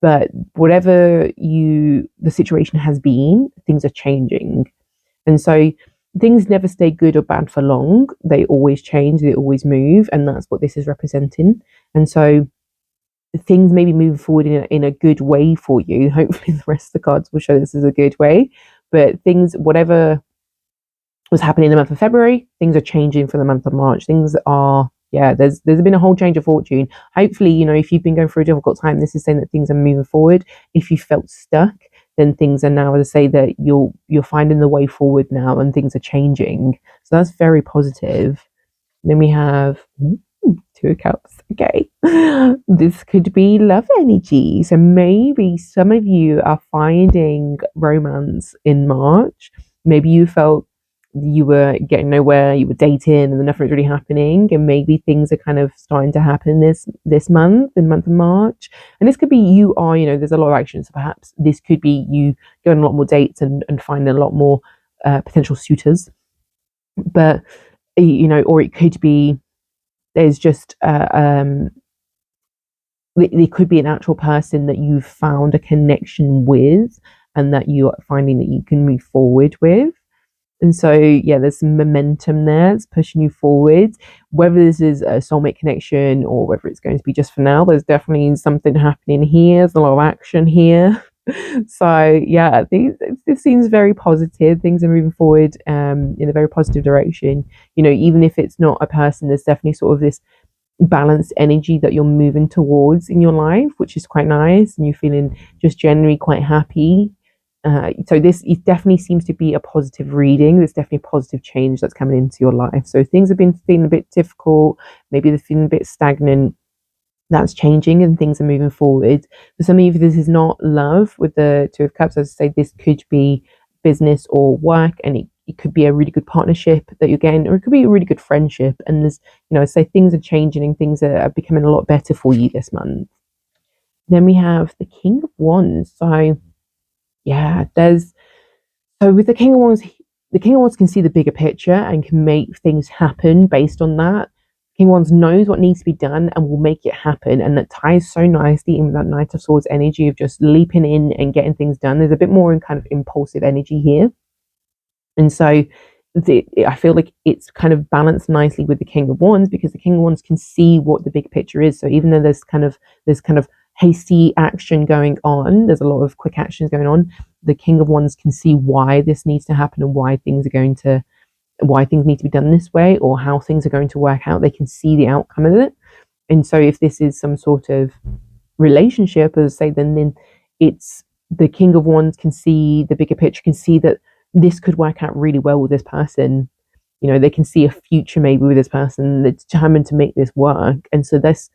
but whatever the situation has been, things are changing. And so things never stay good or bad for long. They always change, they always move, and that's what this is representing. And so things may be moving forward in a good way for you. Hopefully the rest of the cards will show this is a good way. But things, whatever was happening in the month of February, things are changing for the month of March. There's been a whole change of fortune. Hopefully, if you've been going through a difficult time, this is saying that things are moving forward. If you felt stuck, then things are now, as I say, that you're finding the way forward now, and things are changing. So that's very positive. Then we have Two of Cups. Okay. This could be love energy. So maybe some of you are finding romance in March. Maybe you felt you were getting nowhere, you were dating, and then nothing was really happening, and maybe things are kind of starting to happen this month, in the month of March. And this could be there's a lot of actions. So perhaps this could be you going on a lot more dates and finding a lot more potential suitors. But or it could be there's just it could be an actual person that you've found a connection with, and that you are finding that you can move forward with. And so, yeah, there's some momentum there. It's pushing you forward. Whether this is a soulmate connection or whether it's going to be just for now, there's definitely something happening here. There's a lot of action here. So, yeah, this seems very positive. Things are moving forward in a very positive direction. Even if it's not a person, there's definitely sort of this balanced energy that you're moving towards in your life, which is quite nice, and you're feeling just generally quite happy. So this it definitely seems to be a positive reading. There's definitely a positive change that's coming into your life. So things have been feeling a bit difficult, maybe they're feeling a bit stagnant. That's changing and things are moving forward. For some of you, this is not love with the Two of Cups. As I say, this could be business or work, and it could be a really good partnership that you're getting, or it could be a really good friendship. And there's, I say things are changing and things are becoming a lot better for you this month. Then we have the King of Wands. So yeah, with the King of Wands can see the bigger picture and can make things happen based on that. King of Wands knows what needs to be done and will make it happen, and that ties so nicely in with that Knight of Swords energy of just leaping in and getting things done. There's a bit more in kind of impulsive energy here, and so I feel like it's kind of balanced nicely with the King of Wands, because the King of Wands can see what the big picture is. So even though there's kind of hasty action going on, there's a lot of quick actions going on, the King of Wands can see why this needs to happen and why things need to be done this way, or how things are going to work out. They can see the outcome of it. And so if this is some sort of relationship, as I say, then it's the King of Wands can see the bigger picture, can see that this could work out really well with this person. They can see a future maybe with this person that's determined to make this work. And so this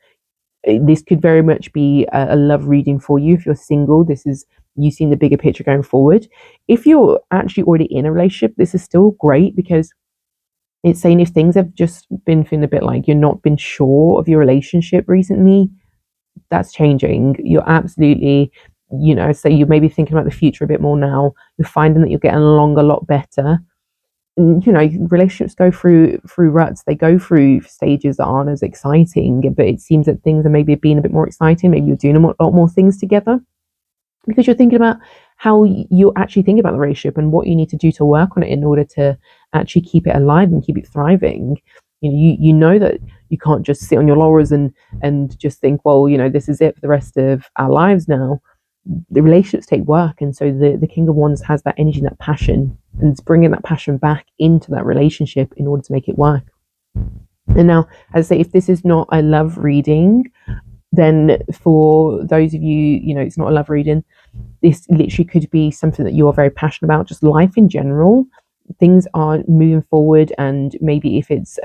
could very much be a love reading for you. If you're single, this is you seeing the bigger picture going forward. If you're actually already in a relationship, this is still great, because it's saying if things have just been feeling a bit like you're not been sure of your relationship recently, that's changing. You're absolutely, so you may be thinking about the future a bit more now. You're finding that you're getting along a lot better. And, relationships go through ruts. They go through stages that aren't as exciting, but it seems that things are maybe being a bit more exciting. Maybe you're doing a lot more things together, because you're thinking about how you actually think about the relationship and what you need to do to work on it in order to actually keep it alive and keep it thriving. You know that you can't just sit on your laurels and just think, well, this is it for the rest of our lives now. The relationships take work, and so the King of Wands has that energy and that passion, and it's bringing that passion back into that relationship in order to make it work. And now, as I say, if this is not a love reading, then for those of you, it's not a love reading, this literally could be something that you're very passionate about, just life in general. Things are moving forward, and maybe if it's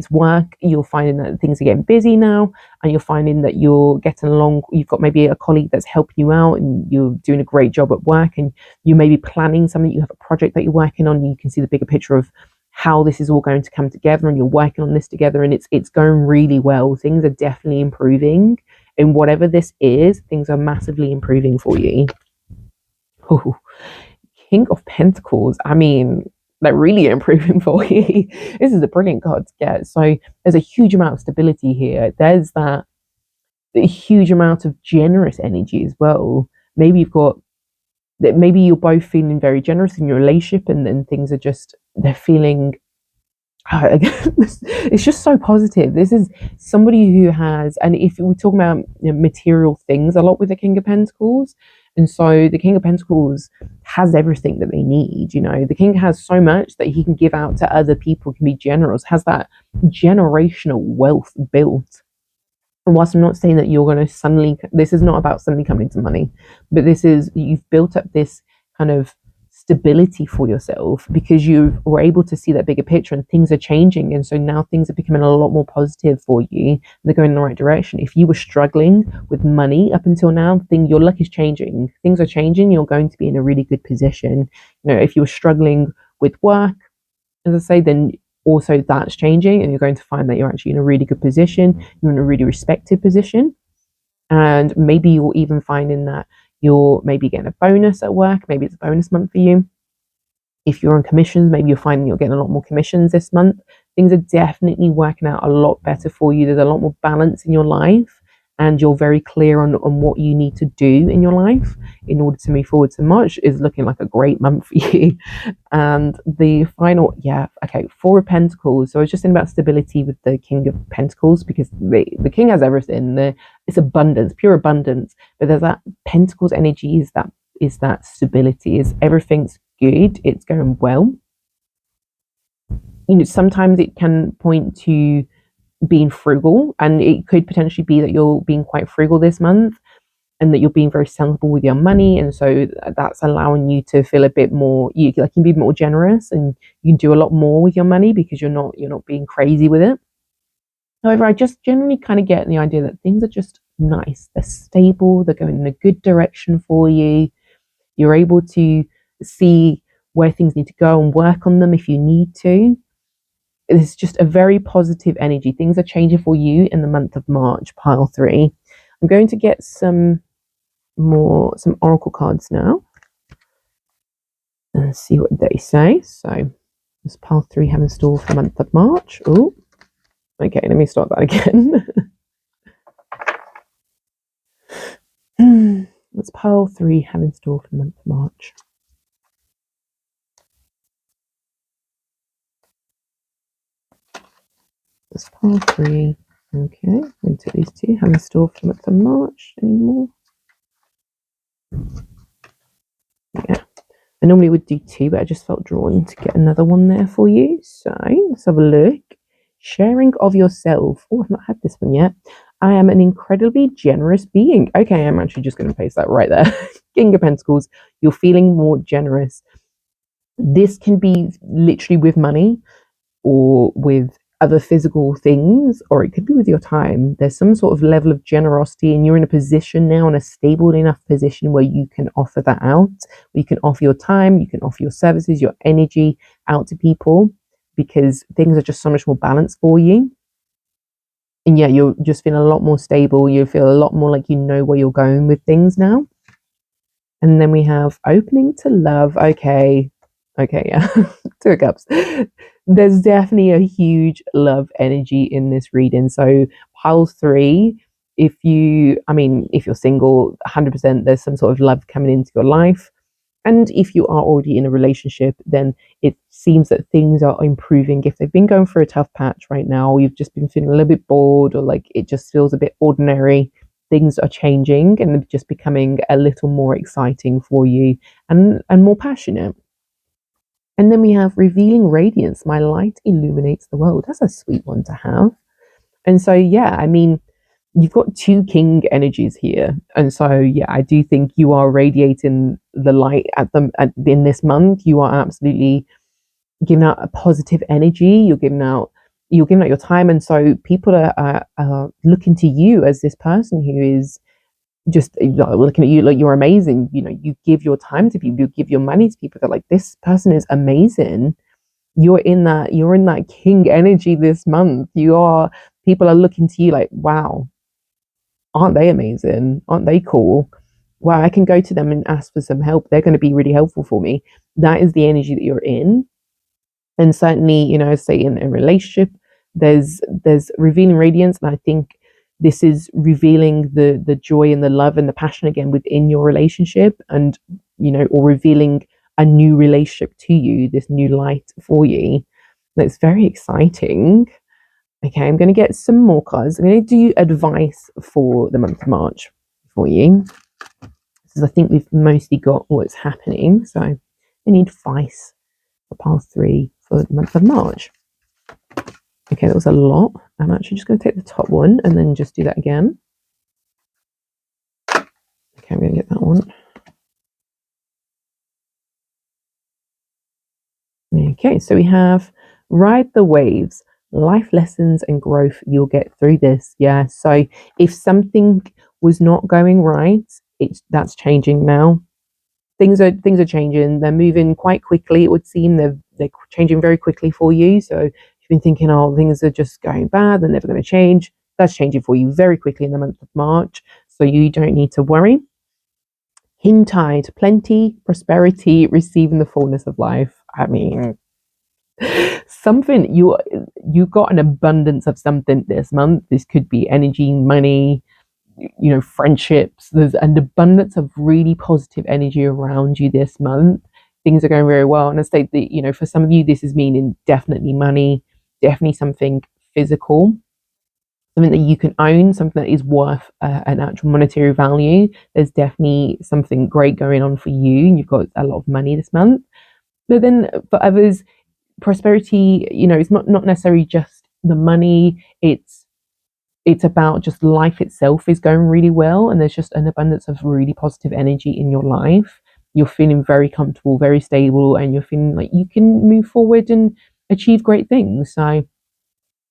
work, you're finding that things are getting busy now, and you're finding that you're getting along. You've got maybe a colleague that's helping you out, and you're doing a great job at work, and you may be planning something. You have a project that you're working on, and you can see the bigger picture of how this is all going to come together, and you're working on this together, and it's going really well. Things are definitely improving, and whatever this is, things are massively improving for you. Ooh, King of Pentacles. I mean, they're really improving for you. This is a brilliant card to get. So there's a huge amount of stability here. There's that a huge amount of generous energy as well. Maybe you've got that. Maybe you're both feeling very generous in your relationship, and then things are just they're feeling. It's just so positive. This is somebody who has, and if we're talking about material things a lot with the King of Pentacles, and so the King of Pentacles has everything that they need. The King has so much that he can give out to other people, can be generous, has that generational wealth built. And whilst I'm not saying that you're going to suddenly, this is not about suddenly coming to money, but this is, you've built up this kind of stability for yourself because you were able to see that bigger picture and things are changing. And so now things are becoming a lot more positive for you. They're going in the right direction. If you were struggling with money up until now, your luck is changing. Things are changing. You're going to be in a really good position. If you were struggling with work, as I say, then also that's changing, and you're going to find that you're actually in a really good position. You're in a really respected position, and maybe you're even finding that you're maybe getting a bonus at work. Maybe it's a bonus month for you. If you're on commissions, maybe you're finding you're getting a lot more commissions this month. Things are definitely working out a lot better for you. There's a lot more balance in your life, and you're very clear on what you need to do in your life in order to move forward. So March is looking like a great month for you. And the final, Four of Pentacles. So I was just saying about stability with the King of Pentacles, because the King has everything. It's abundance, pure abundance. But there's that Pentacles energy is that stability, is everything's good, it's going well. Sometimes it can point to being frugal, and it could potentially be that you're being quite frugal this month, and that you're being very sensible with your money, and so that's allowing you to feel a bit more, you can be more generous, and you can do a lot more with your money because you're not being crazy with it. However, I just generally kind of get the idea that things are just nice, they're stable, they're going in a good direction for you. You're able to see where things need to go and work on them if you need to. It's just a very positive energy. Things are changing for you in the month of March, pile 3. I'm going to get some oracle cards now and see what they say. So, what's pile 3 have in store for the month of March? Oh, okay, let me start that again. What's pile 3 have in store for the month of March? That's pile 3. Okay, I'm going to these two have in store for the month of March anymore. Yeah, I normally would do 2, but I just felt drawn to get another one there for you. So let's have a look. Sharing of yourself. Oh, I've not had this one yet. I am an incredibly generous being. Okay, I'm actually just going to paste that right there. King of Pentacles, you're feeling more generous. This can be literally with money or with other physical things, or it could be with your time. There's some sort of level of generosity, and you're in a position now, in a stable enough position where you can offer that out. Where you can offer your time, you can offer your services, your energy out to people, because things are just so much more balanced for you. And yeah, you're just feeling a lot more stable. You feel a lot more like you know where you're going with things now. And then we have opening to love. Okay, yeah. 2 of Cups. There's definitely a huge love energy in this reading. So pile 3, if if you're single, 100% there's some sort of love coming into your life. And if you are already in a relationship, then it seems that things are improving. If they've been going through a tough patch right now, you've just been feeling a little bit bored, or like it just feels a bit ordinary, things are changing and just becoming a little more exciting for you, and more passionate. And then we have revealing radiance. My light illuminates the world. That's a sweet one to have. And so, yeah, you've got two king energies here. And so, yeah, I do think you are radiating the light in this month. You are absolutely giving out a positive energy. You're giving out your time. And so people are looking to you as this person who is just looking at you like you're amazing. You give your time to people, you give your money to people. They're like, this person is amazing. You're in that king energy this month. People are looking to you like, wow, aren't they amazing? Aren't they cool? Wow, I can go to them and ask for some help. They're going to be really helpful for me. That is the energy that you're in. And certainly, say in a relationship, there's revealing radiance. And I think this is revealing the joy and the love and the passion again within your relationship, and or revealing a new relationship to you, this new light for you. That's very exciting. Okay, I'm going to get some more cards. I'm going to do advice for the month of March for you, because I think we've mostly got what's happening. So I need advice for pile 3 for the month of March. Okay, that was a lot. I'm actually just going to take the top one and then just do that again. Okay, I'm going to get that one. Okay, so we have ride the waves, life lessons and growth. You'll get through this. Yeah. So if something was not going right, that's changing now. Things are changing. They're moving quite quickly. It would seem they're changing very quickly for you. So if you've been thinking, oh, things are just going bad, they're never going to change. That's changing for you very quickly in the month of March. So you don't need to worry. King tide, plenty, prosperity, receiving the fullness of life. Something you got an abundance of something this month. This could be energy, money, friendships. There's an abundance of really positive energy around you this month. Things are going very well. And I say that, for some of you, this is meaning definitely money, definitely something physical, something that you can own, something that is worth an actual monetary value. There's definitely something great going on for you. You've got a lot of money this month. But then for others, prosperity, it's not necessarily just the money. It's about just life itself is going really well, and there's just an abundance of really positive energy in your life. You're feeling very comfortable, very stable, and you're feeling like you can move forward and achieve great things. So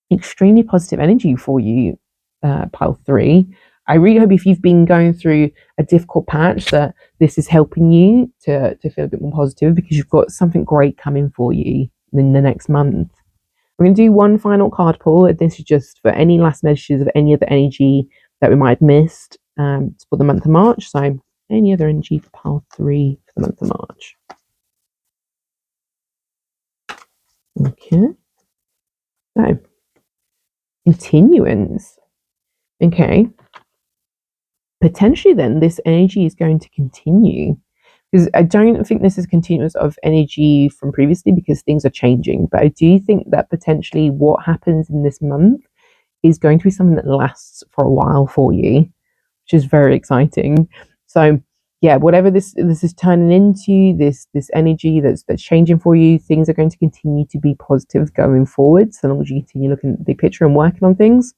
extremely positive energy for you, pile 3. I really hope if you've been going through a difficult patch that this is helping you to feel a bit more positive, because you've got something great coming for you in the next month. We're going to do one final card pull. This is just for any last messages of any other energy that we might have missed for the month of March. So any other energy for pile 3 for the month of March. Okay. So continuance. Okay. Potentially then this energy is going to continue, because I don't think this is continuous of energy from previously, because things are changing. But I do think that potentially what happens in this month is going to be something that lasts for a while for you, which is very exciting. So yeah, whatever this is turning into, this energy that's changing for you, things are going to continue to be positive going forward, so long as you continue looking at the big picture and working on things.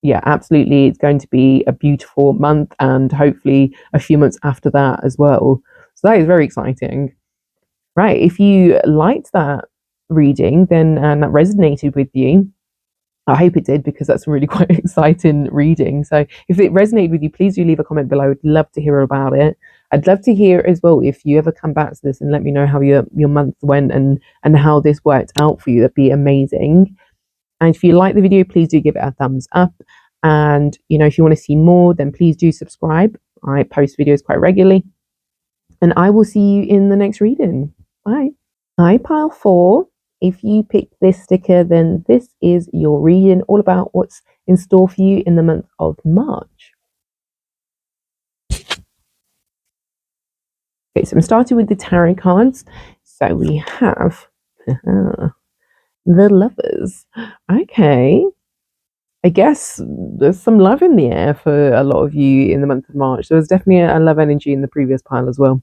Yeah, absolutely. It's going to be a beautiful month, and hopefully a few months after that as well. So that is very exciting. Right. If you liked that reading, then and that resonated with you, I hope it did, because that's really quite exciting reading. So if it resonated with you, please do leave a comment below. I'd love to hear about it. I'd love to hear as well if you ever come back to this and let me know how your month went and how this worked out for you. That'd be amazing. And if you like the video, please do give it a thumbs up. And if you want to see more, then please do subscribe. I post videos quite regularly. And I will see you in the next reading. Bye. Hi, pile 4. if you picked this sticker, then this is your reading all about what's in store for you in the month of March. Okay, so I'm starting with the tarot cards. So we have the Lovers. Okay, I guess there's some love in the air for a lot of you in the month of March. There was definitely a love energy in the previous pile as well.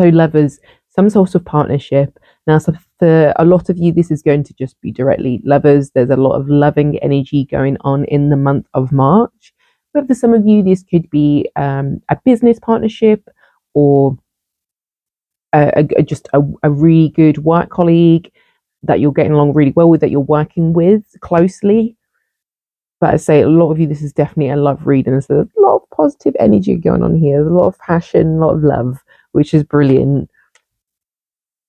So lovers, some sort of partnership. Now, so for a lot of you, this is going to just be directly lovers. There's a lot of loving energy going on in the month of March. But for some of you, this could be a business partnership or just a really good work colleague that you're getting along really well with, that you're working with closely. But I say a lot of you, this is definitely a love reading. So there's a lot of positive energy going on here. There's a lot of passion, a lot of love, which is brilliant.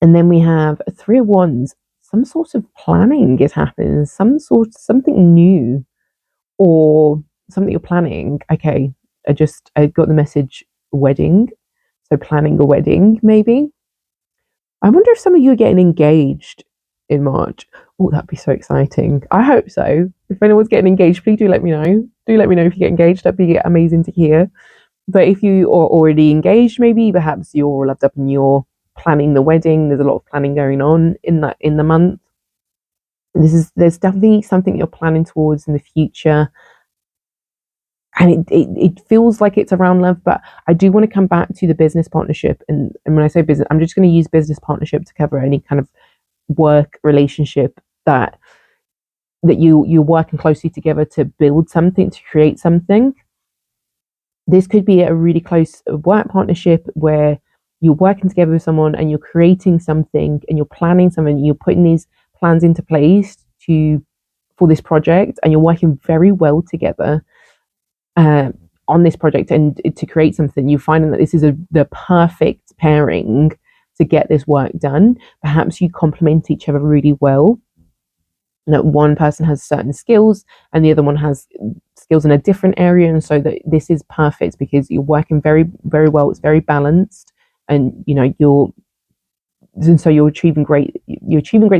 And then we have a Three of Wands. Some sort of planning is happening, something new or something you're planning. Okay, I got the message wedding. So planning a wedding, maybe. I wonder if some of you are getting engaged in March. Oh, that'd be so exciting. I hope so. If anyone's getting engaged, please do let me know. Do let me know if you get engaged. That'd be amazing to hear. But if you are already engaged, maybe perhaps you're loved up and you're planning the wedding. There's a lot of planning going on in the month. There's definitely something you're planning towards in the future. And it feels like it's around love, but I do want to come back to the business partnership. And when I say business, I'm just going to use business partnership to cover any kind of work relationship that you're working closely together to build something, to create something. This could be a really close work partnership where you're working together with someone and you're creating something and you're planning something, you're putting these plans into place for this project, and you're working very well together on this project and to create something. You're finding that this is the perfect pairing to get this work done. Perhaps you complement each other really well. That one person has certain skills and the other one has skills in a different area, and so that this is perfect because you're working very, very well. It's very balanced, and so you're achieving great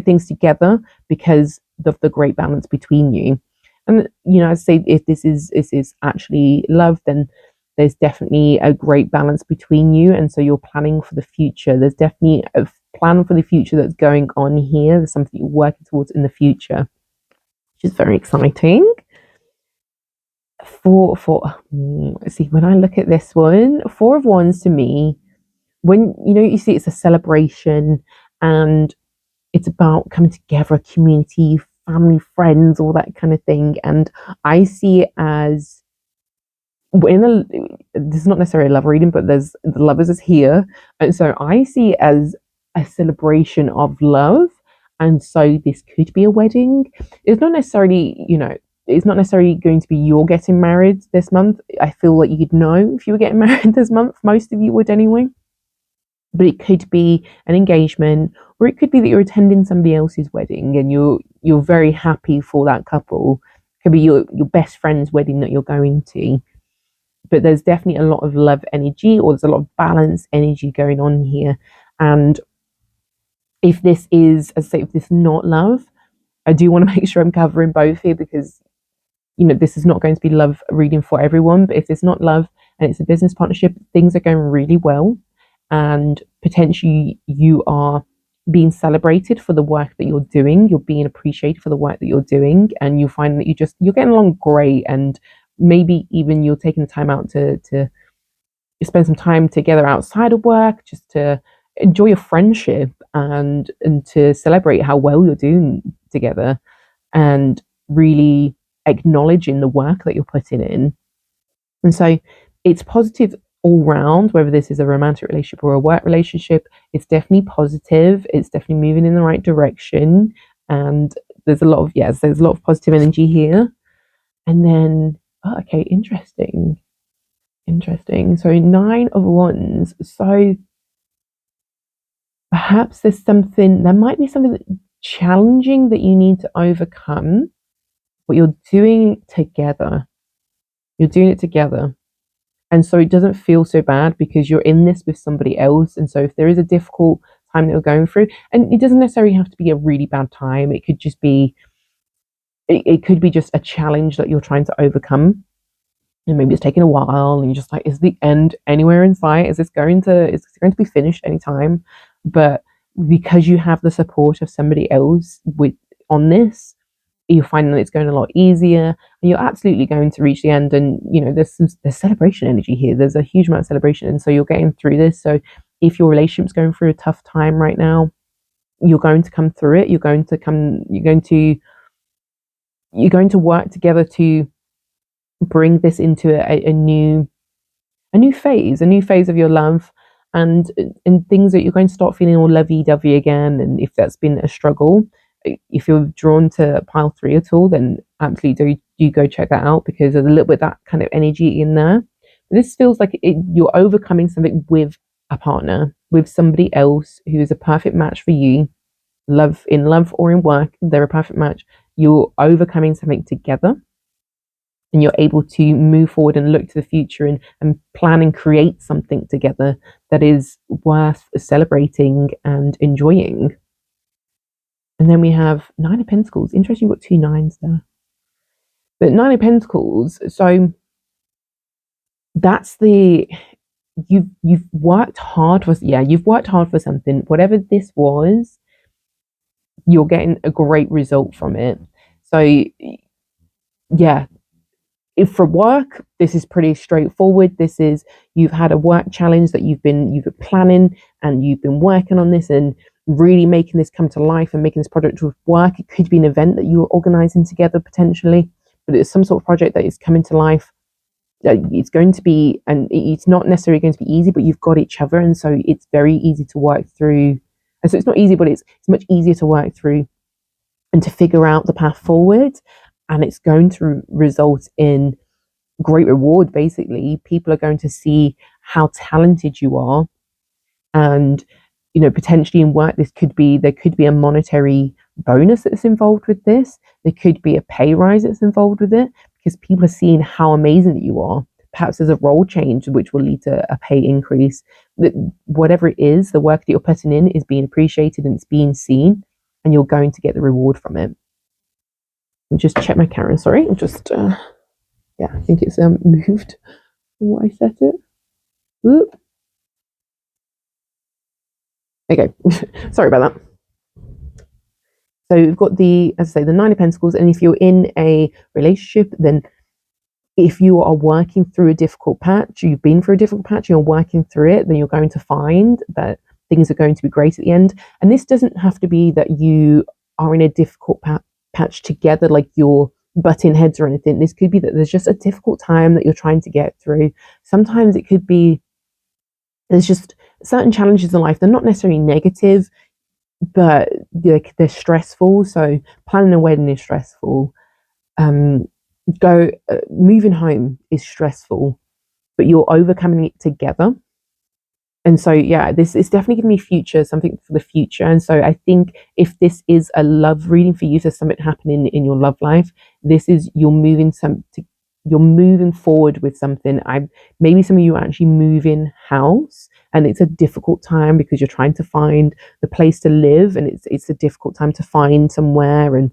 things together because of the great balance between you. And I say, if this is actually love, then there's definitely a great balance between you, and so you're planning for the future. There's definitely a plan for the future that's going on here. There's something you're working towards in the future, which is very exciting. Let's see, when I look at this one, Four of Wands to me, when you see it's a celebration and it's about coming together, a community, family, friends, all that kind of thing. And I see it as this is not necessarily a love reading, but there's the lovers is here, and so I see it as a celebration of love. And so this could be a wedding. It's not necessarily, it's not necessarily going to be you're getting married this month. I feel like you'd know if you were getting married this month. Most of you would anyway. But it could be an engagement, or it could be that you're attending somebody else's wedding and you're very happy for that couple. It could be your best friend's wedding that you're going to. But there's definitely a lot of love energy, or there's a lot of balance energy going on here. And if this is, as I say, if this is not love, I do want to make sure I'm covering both here, because this is not going to be love reading for everyone. But if it's not love and it's a business partnership, things are going really well, and potentially you are being celebrated for the work that you're doing. You're being appreciated for the work that you're doing, and you find that you're getting along great, and maybe even you're taking the time out to spend some time together outside of work, just to enjoy your friendship and to celebrate how well you're doing together, and really acknowledging the work that you're putting in. And so it's positive all round, whether this is a romantic relationship or a work relationship. It's definitely positive. It's definitely moving in the right direction. And there's a lot of positive energy here. And then, okay, interesting. Interesting. So Nine of Wands. So perhaps there might be something challenging that you need to overcome, but you're doing it together. You're doing it together. And so it doesn't feel so bad because you're in this with somebody else. And so if there is a difficult time that you're going through. And it doesn't necessarily have to be a really bad time. It could just be, it could be just a challenge that you're trying to overcome. And maybe it's taking a while and you're just like, is the end anywhere in sight? Is this going to be finished anytime? But because you have the support of somebody else with on this, you're finding that it's going a lot easier, and you're absolutely going to reach the end. And there's celebration energy here. There's a huge amount of celebration, and so you're getting through this. So if your relationship's going through a tough time right now, you're going to come through it. You're going to work together to bring this into a new phase of your love, and things that you're going to start feeling all lovey-dovey again. And if that's been a struggle, if you're drawn to pile 3 at all, then absolutely do go check that out, because there's a little bit of that kind of energy in there. This feels like you're overcoming something with a partner, with somebody else who is a perfect match for you. Love or in work, they're a perfect match. You're overcoming something together, and you're able to move forward and look to the future, and plan and create something together that is worth celebrating and enjoying. And then we have 9 of Pentacles. Interesting, you've got 2 nines there. But 9 of Pentacles, so that's you've worked hard for, you've worked hard for something. Whatever this was, you're getting a great result from it. So yeah, if for work, this is pretty straightforward. You've had a work challenge that you've been planning, and you've been working on this and really making this come to life and making this project work. It could be an event that you're organizing together potentially, but it's some sort of project that is coming to life. It's going to be, and it's not necessarily going to be easy, but you've got each other, and so it's very easy to work through. And so it's not easy, but it's much easier to work through and to figure out the path forward. And it's going to result in great reward. Basically, people are going to see how talented you are, and potentially in work, there could be a monetary bonus that's involved with this. There could be a pay rise that's involved with it, because people are seeing how amazing that you are. Perhaps there's a role change which will lead to a pay increase. Whatever it is, the work that you're putting in is being appreciated and it's being seen, and you're going to get the reward from it. I'll just check my camera. Sorry, I'm just I think it's moved from what I set it. Whoop. Okay, sorry about that. So we've got as I say, the 9 of Pentacles, and if you're in a relationship, then if you are working through a difficult patch, you've been through a difficult patch, you're working through it, then you're going to find that things are going to be great at the end. And this doesn't have to be that you are in a difficult patch together, like you're butting heads or anything. This could be that there's just a difficult time that you're trying to get through. Sometimes it could be there's just certain challenges in life. They're not necessarily negative, but they're stressful. So planning a wedding is stressful. Moving home is stressful, but you're overcoming it together. And so this is definitely giving me something for the future. And so I think if this is a love reading for you, if there's something happening in your love life, this is you're moving forward with something. Maybe some of you are actually moving house, and it's a difficult time because you're trying to find the place to live, and it's a difficult time to find somewhere, and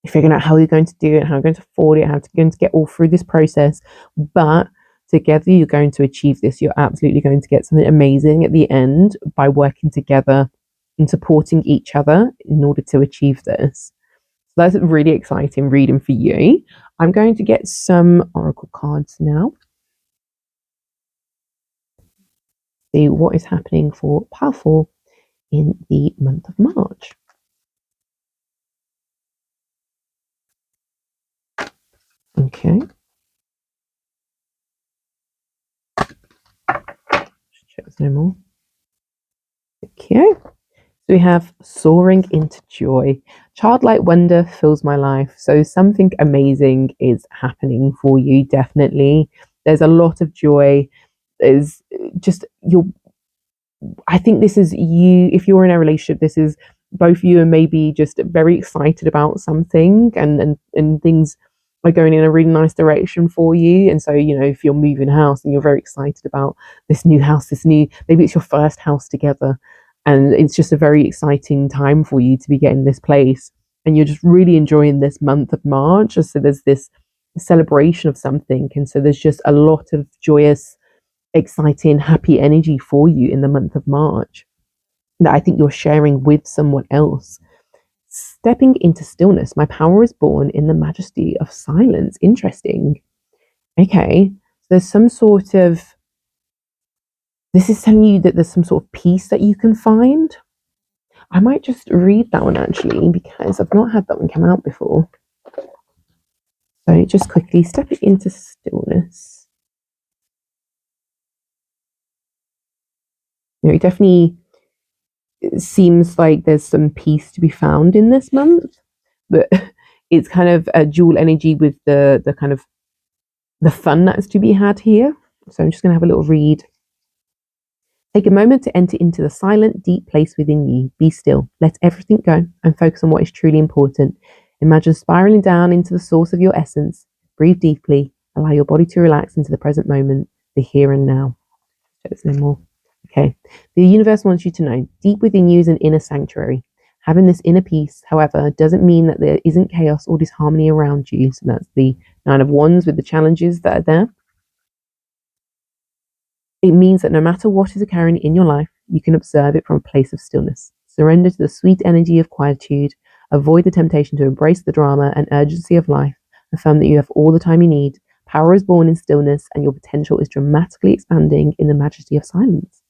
you're figuring out how you're going to do it, how you're going to afford it, how you're going to get all through this process. But together, you're going to achieve this. You're absolutely going to get something amazing at the end by working together and supporting each other in order to achieve this. So that's a really exciting reading for you. I'm going to get some oracle cards now. See what is happening for Powerful in the month of March. Okay. Check there's no more. Okay. So we have soaring into joy. Childlike wonder fills my life. So something amazing is happening for you, definitely. There's a lot of joy. There's just I think this is you, if you're in a relationship, this is both you and maybe just very excited about something, and things are going in a really nice direction for you. And so, if you're moving house and you're very excited about this new house, maybe it's your first house together, And it's just a very exciting time for you to be getting this place. And you're just really enjoying this month of March. So there's this celebration of something. And so there's just a lot of joyous, exciting, happy energy for you in the month of March that I think you're sharing with someone else. Stepping into stillness, my power is born in the majesty of silence. Interesting. Okay. So there's some sort of, this is telling you that there's some sort of peace that you can find. I might just read that one actually, because I've not had that one come out before. So just quickly stepping into stillness. It definitely seems like there's some peace to be found in this month, but it's kind of a dual energy with the kind of the fun that's to be had here. So I'm just going to have a little read. Take a moment to enter into the silent, deep place within you. Be still. Let everything go and focus on what is truly important. Imagine spiraling down into the source of your essence. Breathe deeply. Allow your body to relax into the present moment, the here and now. There's no more. Okay. The universe wants you to know deep within you is an inner sanctuary. Having this inner peace, however, doesn't mean that there isn't chaos or disharmony around you. So that's the Nine of Wands with the challenges that are there. It means that no matter what is occurring in your life, you can observe it from a place of stillness. Surrender to the sweet energy of quietude. Avoid the temptation to embrace the drama and urgency of life. Affirm that you have all the time you need. Power is born in stillness, and your potential is dramatically expanding in the majesty of silence.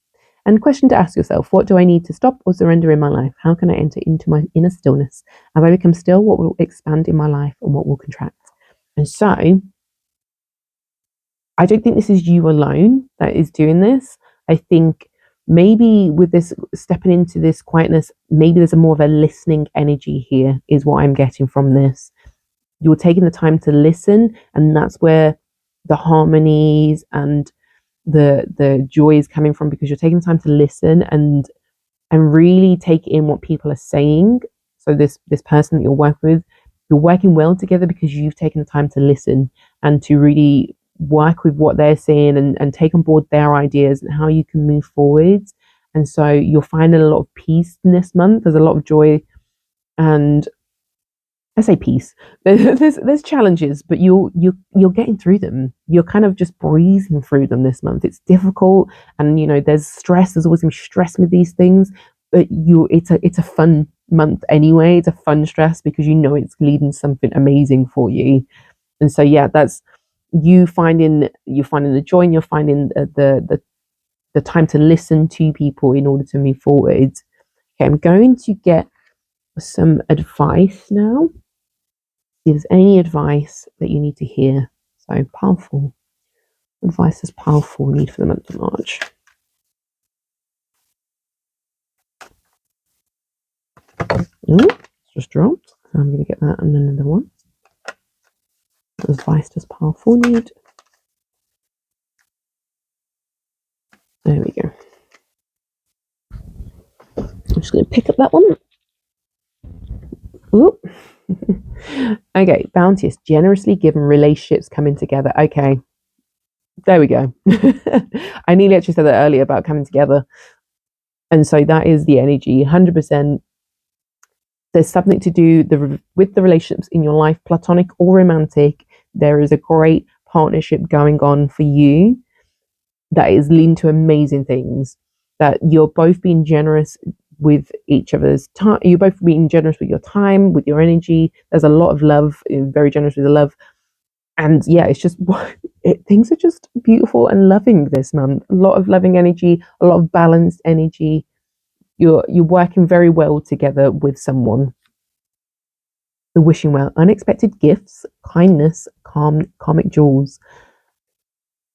And question to ask yourself: what do I need to stop or surrender in my life? How can I enter into my inner stillness? As I become still, what will expand in my life and what will contract? And so, I don't think this is you alone that is doing this. I think maybe with this stepping into this quietness, maybe there's a more of a listening energy here, is what I'm getting from this. You're taking the time to listen, and that's where the harmonies and the joy is coming from, because you're taking the time to listen and really take in what people are saying. So this person that you're working with, you're working well together because you've taken the time to listen and to really work with what they're saying and take on board their ideas and how you can move forward. And so you're finding a lot of peace in this month. There's a lot of joy, and I say peace. There's challenges, but you're getting through them. You're kind of just breezing through them this month. It's difficult, and there's stress. There's always going to be stress with these things, but it's a fun month anyway. It's a fun stress because it's leading to something amazing for you. And so yeah, that's you're finding the joy, and you're finding the time to listen to people in order to move forward. Okay, I'm going to get some advice now. If there's any advice that you need to hear. So powerful. Advice is powerful need for the month of March. It's just dropped. So I'm going to get that and then another one. Advice does powerful need. There we go. I'm just going to pick up that one. Ooh. Okay, bounteous, generously given, relationships coming together. Okay, there we go. I nearly actually said that earlier about coming together. And so that is the energy, 100%. There's something to do with the relationships in your life, platonic or romantic. There is a great partnership going on for you that is leading to amazing things. That you're both being generous with each other's time. You're both being generous with your time, with your energy. There's a lot of love. You're very generous with the love, and yeah, it's just things are just beautiful and loving this month. A lot of loving energy, a lot of balanced energy. You're working very well together with someone. The wishing well, unexpected gifts, kindness, karmic jewels.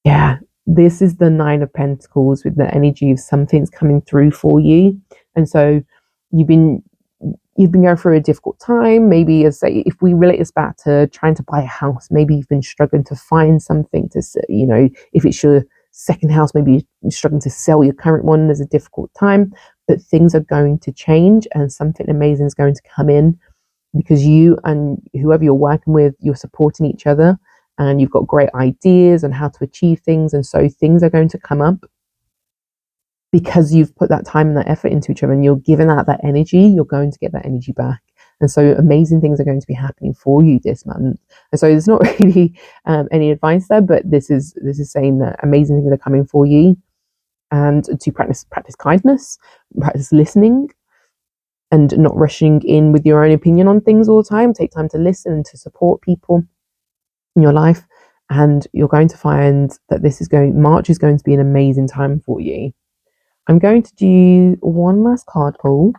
Yeah, this is the Nine of Pentacles with the energy of something's coming through for you. And so you've been going through a difficult time. Maybe as say, if we relate this back to trying to buy a house, maybe you've been struggling to find something to, if it's your second house, maybe you're struggling to sell your current one. There's a difficult time, but things are going to change and something amazing is going to come in, because you and whoever you're working with, you're supporting each other and you've got great ideas on how to achieve things. And so things are going to come up because you've put that time and that effort into each other and you're giving out that energy, you're going to get that energy back. And so amazing things are going to be happening for you this month. And so there's not really any advice there, but this is saying that amazing things are coming for you, and to practice kindness, practice listening, and not rushing in with your own opinion on things all the time. Take time to listen and to support people in your life, and you're going to find that March is going to be an amazing time for you. I'm going to do one last card pull,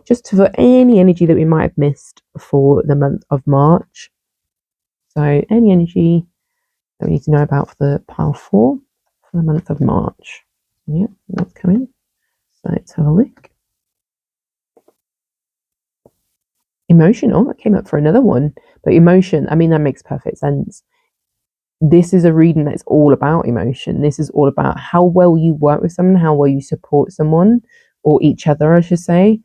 just for any energy that we might have missed for the month of March. So any energy that we need to know about for the pile 4 for the month of March. Yeah, that's coming. So let's have a look. Emotion. Oh, that came up for another one. But emotion, I mean, that makes perfect sense. This is a reading that's all about emotion. This is all about how well you work with someone, how well you support someone, or each other, I should say.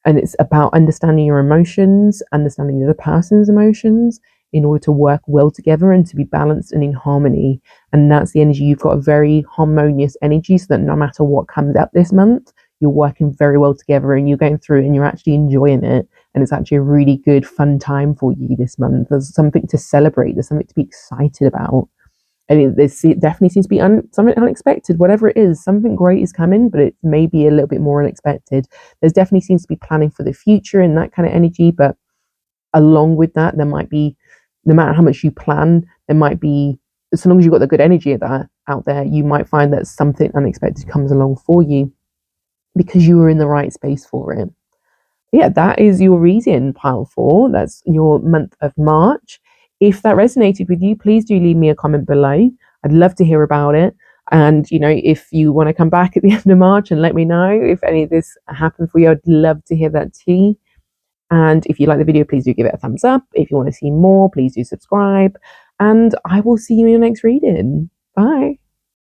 And it's about understanding your emotions, understanding the other person's emotions in order to work well together and to be balanced and in harmony. And that's the energy. You've got a very harmonious energy, so that no matter what comes up this month, you're working very well together and you're going through and you're actually enjoying it. And it's actually a really good, fun time for you this month. There's something to celebrate, there's something to be excited about. And it definitely seems to be something unexpected. Whatever it is, something great is coming, but it may be a little bit more unexpected. There's definitely seems to be planning for the future and that kind of energy. But along with that, there might be, no matter how much you plan, there might be, as long as you've got the good energy of that out there, you might find that something unexpected comes along for you because you were in the right space for it. Yeah, that is your reading, pile 4. That's your month of March. If that resonated with you, please do leave me a comment below. I'd love to hear about it. And, if you want to come back at the end of March and let me know if any of this happened for you, I'd love to hear that too. And if you like the video, please do give it a thumbs up. If you want to see more, please do subscribe. And I will see you in your next reading. Bye.